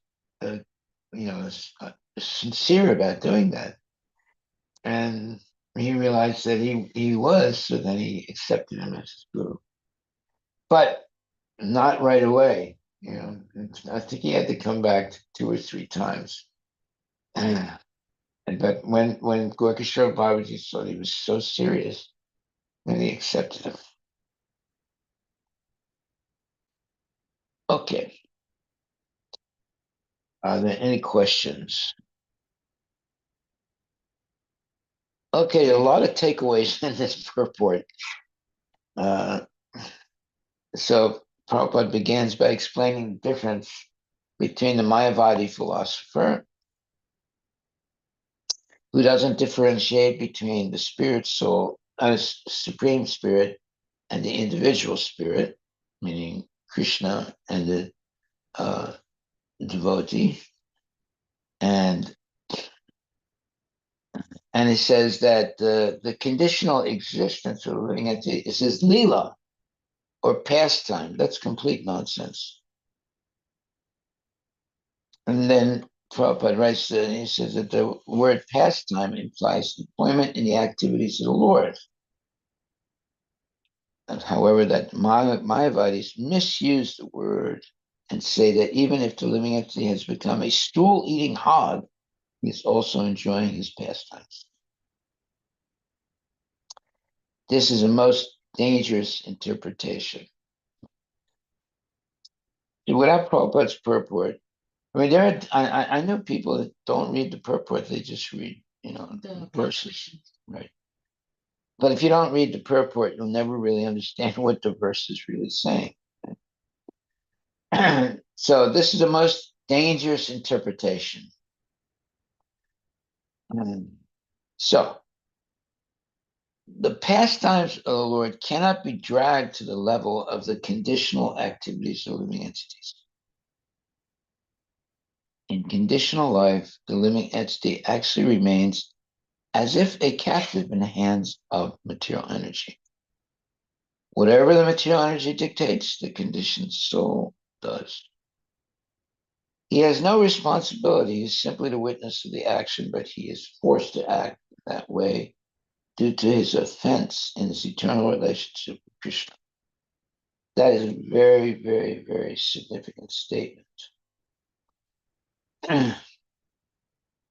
sincere about doing that. And he realized that he was, so then he accepted him as his guru. But not right away. I think he had to come back 2 or 3 times. But when Gorkishore Babaji saw he was so serious, then he accepted him. Okay. Are there any questions? Okay, a lot of takeaways in this purport. So Prabhupada begins by explaining the difference between the Mayavadi philosopher, who doesn't differentiate between the spirit soul, supreme spirit, and the individual spirit, meaning Krishna and the devotee, and he says that the conditional existence of a living entity is his lila or pastime. That's complete nonsense. And then Prabhupada writes that he says that the word pastime implies employment in the activities of the Lord. And however, that Mayavadis misuse the word and say that even if the living entity has become a stool-eating hog, he is also enjoying his pastimes. This is a most dangerous interpretation. Without Prabhupada's purport, I mean, I know people that don't read the purport; they just read, the verses, right? But if you don't read the purport, you'll never really understand what the verse is really saying. So this is the most dangerous interpretation. So the pastimes of the Lord cannot be dragged to the level of the conditional activities of living entities. In conditional life, the living entity actually remains as if a captive in the hands of material energy. Whatever the material energy dictates, the conditioned soul does. He has no responsibility. He's simply the witness of the action, but he is forced to act that way due to his offense in his eternal relationship with Krishna. That is a very, very, very significant statement.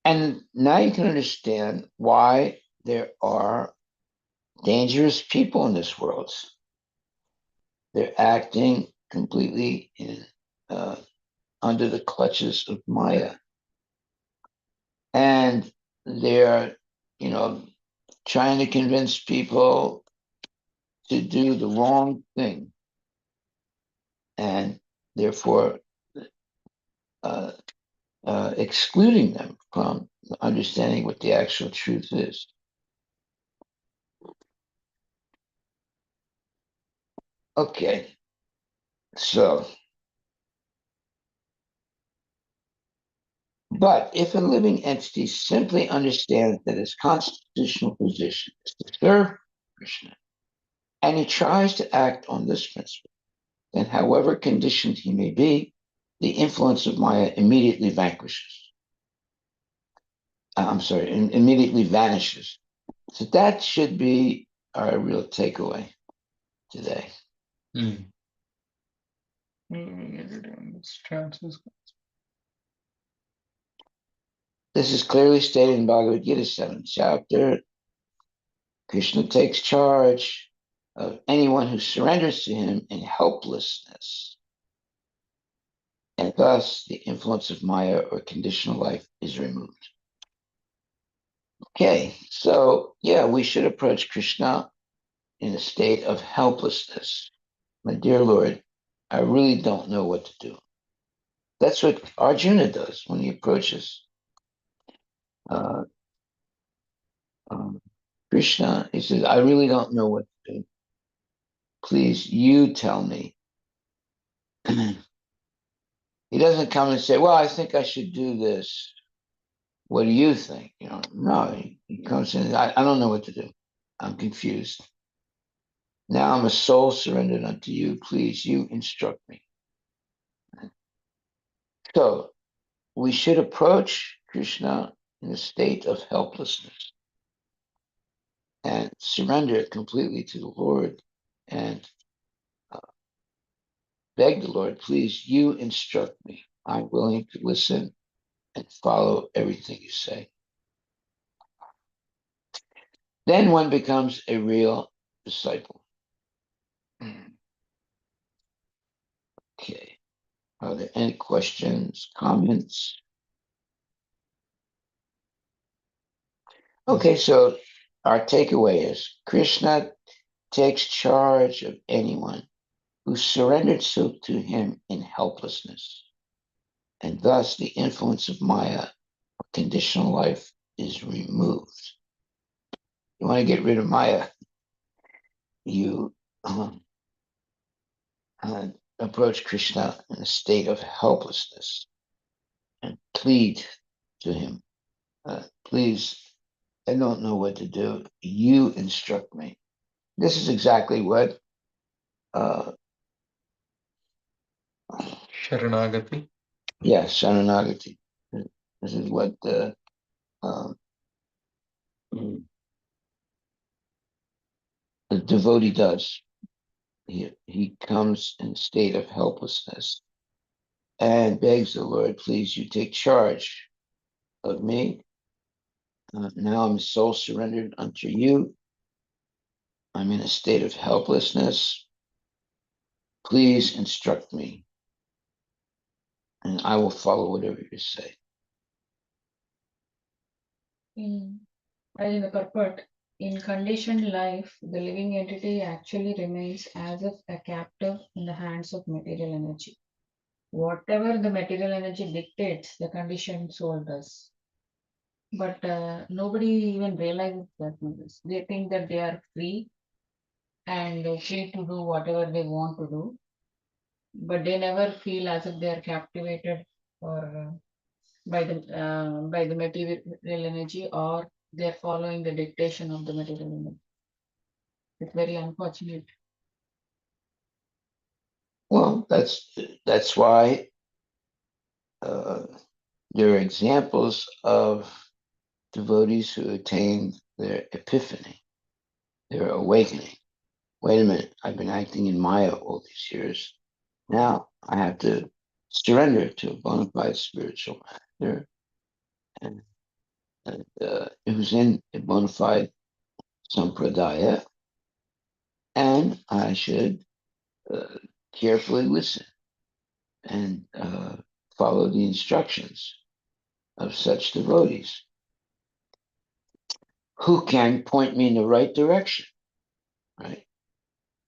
And now you can understand why there are dangerous people in this world. They're acting completely under the clutches of Maya. And they're, trying to convince people to do the wrong thing. And therefore, excluding them from understanding what the actual truth is. Okay, so, but if a living entity simply understands that his constitutional position is to serve Krishna, and he tries to act on this principle, then however conditioned he may be, the influence of Maya immediately vanquishes. Immediately vanishes. So that should be our real takeaway today. This is clearly stated in Bhagavad Gita 7th chapter. Krishna takes charge of anyone who surrenders to him in helplessness. And thus the influence of Maya or conditional life is removed. Okay, so yeah, we should approach Krishna in a state of helplessness. My dear Lord, I really don't know what to do. That's what Arjuna does when he approaches Krishna. He says, I really don't know what to do. Please, you tell me. He doesn't come and say, well, I think I should do this. What do you think? No, he comes in, I don't know what to do. I'm confused. Now I'm a soul surrendered unto you. Please, you instruct me. So we should approach Krishna in a state of helplessness and surrender completely to the Lord and beg the Lord, please, you instruct me. I'm willing to listen and follow everything you say. Then one becomes a real disciple. Okay. Are there any questions, comments? Okay, so our takeaway is Krishna takes charge of anyone who surrendered to him in helplessness. And thus the influence of Maya, conditional life, is removed. You want to get rid of Maya, you approach Krishna in a state of helplessness and plead to him, please, I don't know what to do. You instruct me. This is exactly what Sharanagati. Sharanagati. This is what um, the devotee does. He comes in a state of helplessness and begs the Lord, please, you take charge of me. Now I'm soul surrendered unto you. I'm in a state of helplessness. Please instruct me, and I will follow whatever you say. As in the purport, in conditioned life, the living entity actually remains as if a captive in the hands of material energy. Whatever the material energy dictates, the conditioned soul does. But nobody even realizes that. They think that they are free and free to do whatever they want to do, but they never feel as if they are captivated or by the material energy, or they're following the dictation of the material energy. It's very unfortunate. Well, that's why there are examples of devotees who attained their epiphany, their awakening. Wait a minute, I've been acting in Maya all these years. Now I have to surrender to a bona fide spiritual master, and who's in a bona fide sampradaya, and I should uh, carefully listen and follow the instructions of such devotees who can point me in the right direction, right?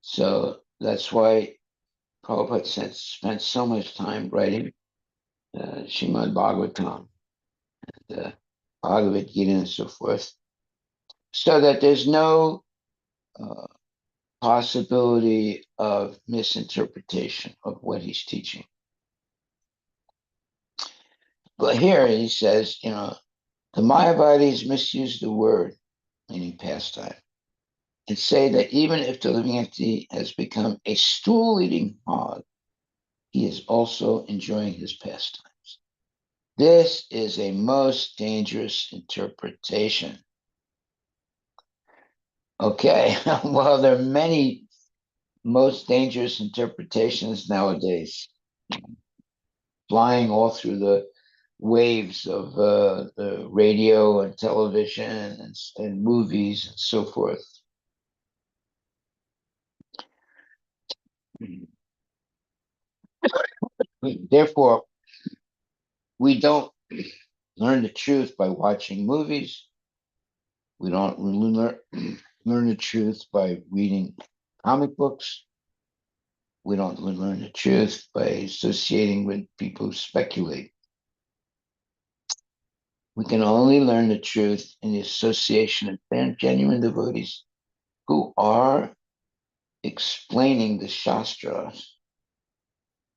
So that's why Prabhupada spent so much time writing Srimad Bhagavatam, Bhagavad Gita, and so forth, so that there's no uh, possibility of misinterpretation of what he's teaching. But here he says, the Mayavadis misuse the word, meaning pastime, and say that even if the living entity has become a stool-eating hog, he is also enjoying his pastimes. This is a most dangerous interpretation. Okay, well, there are many most dangerous interpretations nowadays, flying all through the waves of the radio and television and movies and so forth. Therefore, we don't learn the truth by watching movies. We don't learn the truth by reading comic books. We don't learn the truth by associating with people who speculate. We can only learn the truth in the association of genuine devotees who are explaining the Shastras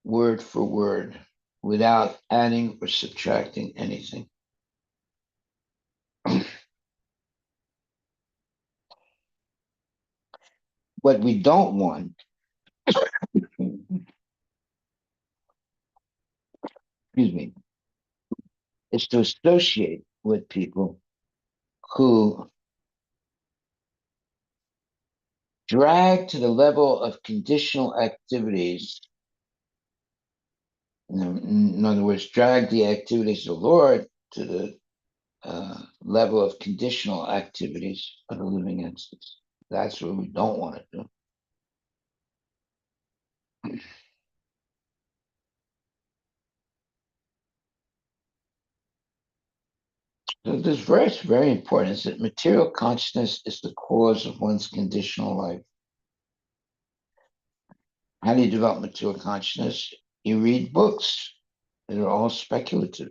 word for word without adding or subtracting anything. What we don't want, excuse me, is to associate with people who drag to the level of conditional activities. In other words, drag the activities of the Lord to the level of conditional activities of the living entities. That's what we don't want to do. So this verse is very important. Is that material consciousness is the cause of one's conditional life. How do you develop material consciousness? You read books that are all speculative.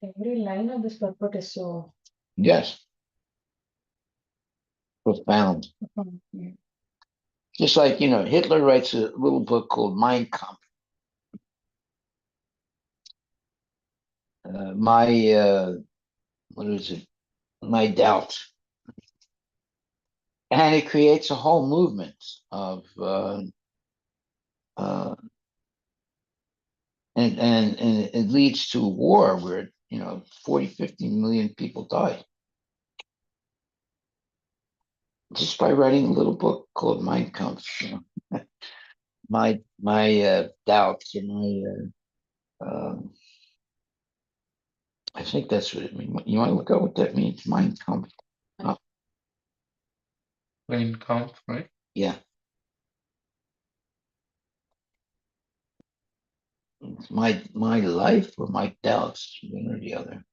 Every line of this purport is so Yes, profound. yeah. Just like, Hitler writes a little book called Mein Kampf. What is it? My Doubt. And it creates a whole movement of, and it leads to a war where, 40, 50 million people die. Just by writing a little book called Mein Kampf, my doubts and I think that's what it means. You want to look up what that means? Mein Kampf. Mein Kampf, right? Yeah. It's my life or my doubts, one or the other.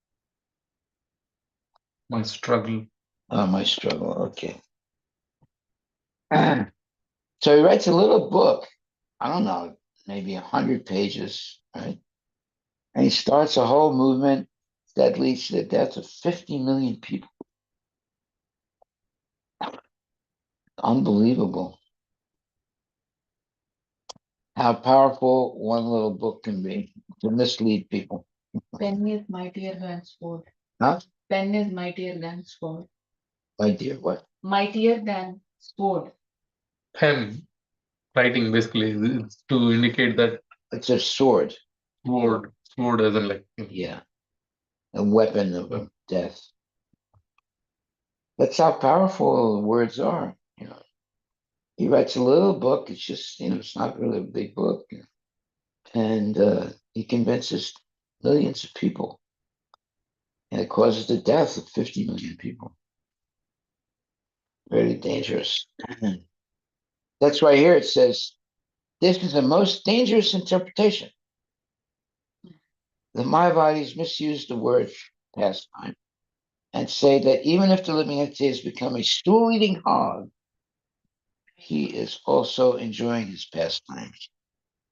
My struggle. Oh, my struggle. Okay. So he writes a little book. I don't know, maybe 100 pages, right? And he starts a whole movement that leads to the death of 50 million people. Unbelievable how powerful one little book can be to mislead people. Pen is mightier than sword. Huh? Pen is mightier than sword. My dear, what? Mightier than sword. Pen, writing basically, it's to indicate that It's a sword. sword as in like, Yeah. A weapon of death. That's how powerful words are. He writes a little book. It's just, it's not really a big book. And he convinces millions of people. And it causes the death of 50 million people. Very dangerous. That's why here it says, this is the most dangerous interpretation. The Mayavadis misuse the word pastime and say that even if the living entity has become a stool-eating hog, he is also enjoying his pastimes.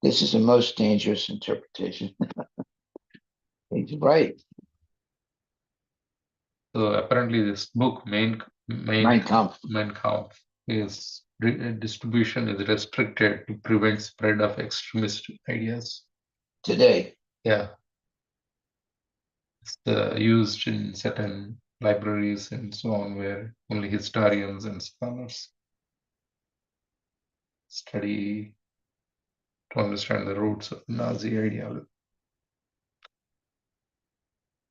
This is the most dangerous interpretation. He's right. so apparently this book, Mein Kampf. Kampf, is distribution is restricted to prevent spread of extremist ideas. Today. Yeah. It's used in certain libraries and so on, where only historians and scholars study to understand the roots of Nazi ideology.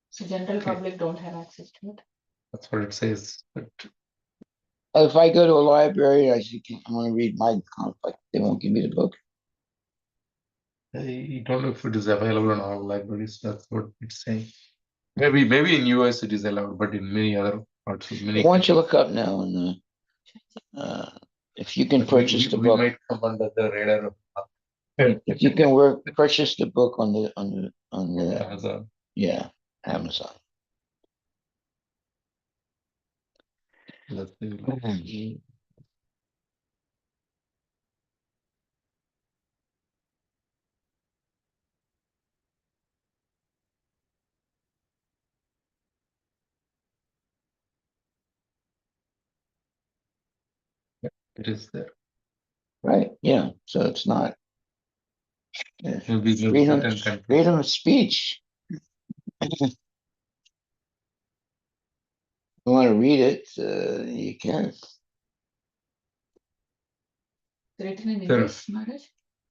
So general public don't have access to it. That's what it says. But if I go to a library, I say, I want to read Mein Kampf, they won't give me the book. I don't know if it is available in all libraries. That's what it's saying. Maybe in US it is allowed, but in many other parts of many. Why don't you look up now and if you can purchase the book? We might come under the radar of if you can purchase the book on the Amazon. Yeah, Amazon. Let's see. It is there. Right. Yeah. So it's not Maybe freedom of speech. You want to read it, you can. Written in English, Maharaj?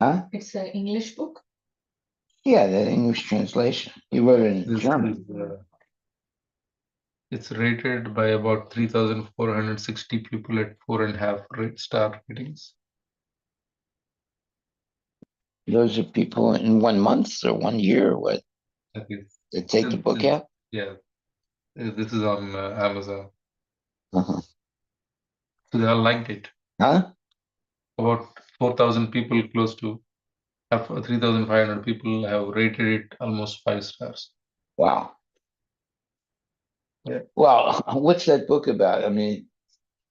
Huh? It's an English book. Yeah, that English translation. He wrote it in This German. is, it's rated by about 3,460 people at 4.5 star ratings. Those are people in 1 month or 1 year or what? That is, They take the book out? yeah, this is on Amazon. Uh-huh. So they all liked it. Huh? About 4,000 people, close to 3,500 people have rated it almost 5 stars. Wow. Yeah. Well, what's that book about? I mean,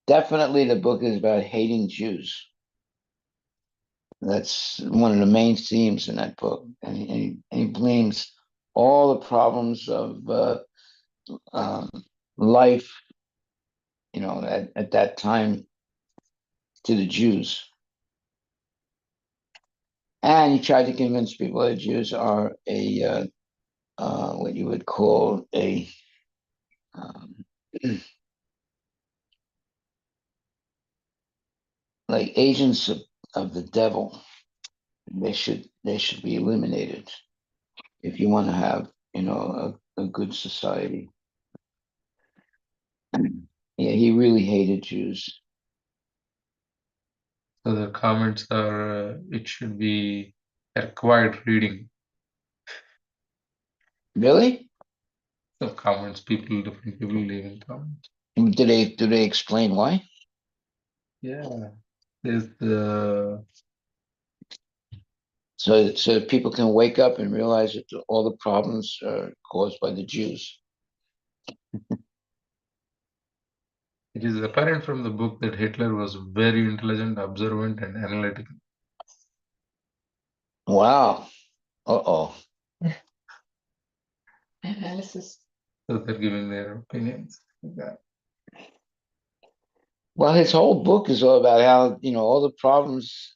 definitely the book is about hating Jews. That's one of the main themes in that book. And he blames all the problems of um, life, at that time to the Jews. And he tried to convince people that Jews are what you would call um, like agents of the devil. They should be eliminated if you want to have a good society. Yeah, he really hated Jews. So the comments are, it should be a required reading. Really? The comments, different people leaving comments. Do they explain why? Yeah, there's the So that people can wake up and realize that all the problems are caused by the Jews. it is apparent from the book that Hitler was very intelligent, observant, and analytical. Wow. Uh-oh. Analysis. So they're giving their opinions like that. Well, his whole book is all about how, all the problems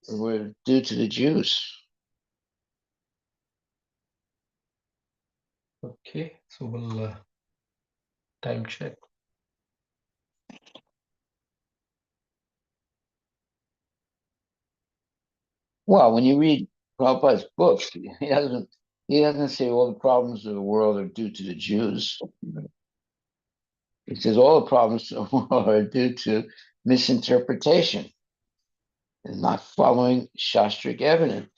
were due to the Jews. Okay, so we'll time check. Well, when you read Prabhupada's books, he doesn't say all the problems of the world are due to the Jews. He says all the problems of the world are due to misinterpretation and not following Shastric evidence.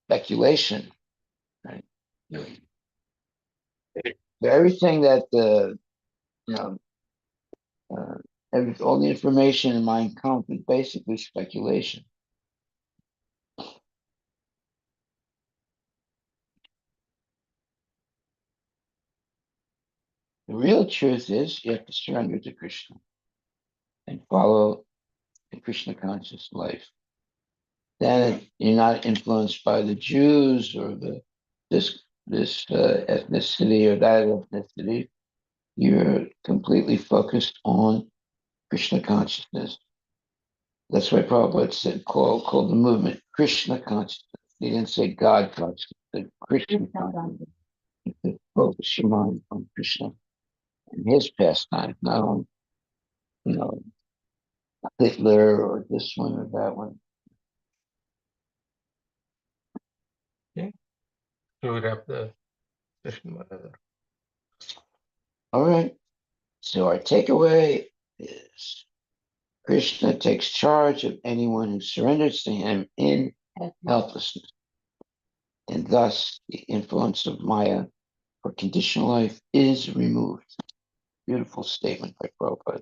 Speculation, right? Everything that you know, all the information in my account is basically speculation. The real truth is you have to surrender to Krishna and follow the Krishna conscious life. Then you're not influenced by the Jews or this ethnicity or that ethnicity. You're completely focused on Krishna consciousness. That's why Prabhupada said called the movement Krishna consciousness. He didn't say God consciousness, but Krishna consciousness. You could focus your mind on Krishna and his pastime, not on, you know, Hitler or this one or that one. Okay, so we wrap the session. All right. So our takeaway is Krishna takes charge of anyone who surrenders to him in helplessness. And thus the influence of Maya or conditional life is removed. Beautiful statement by Prabhupada.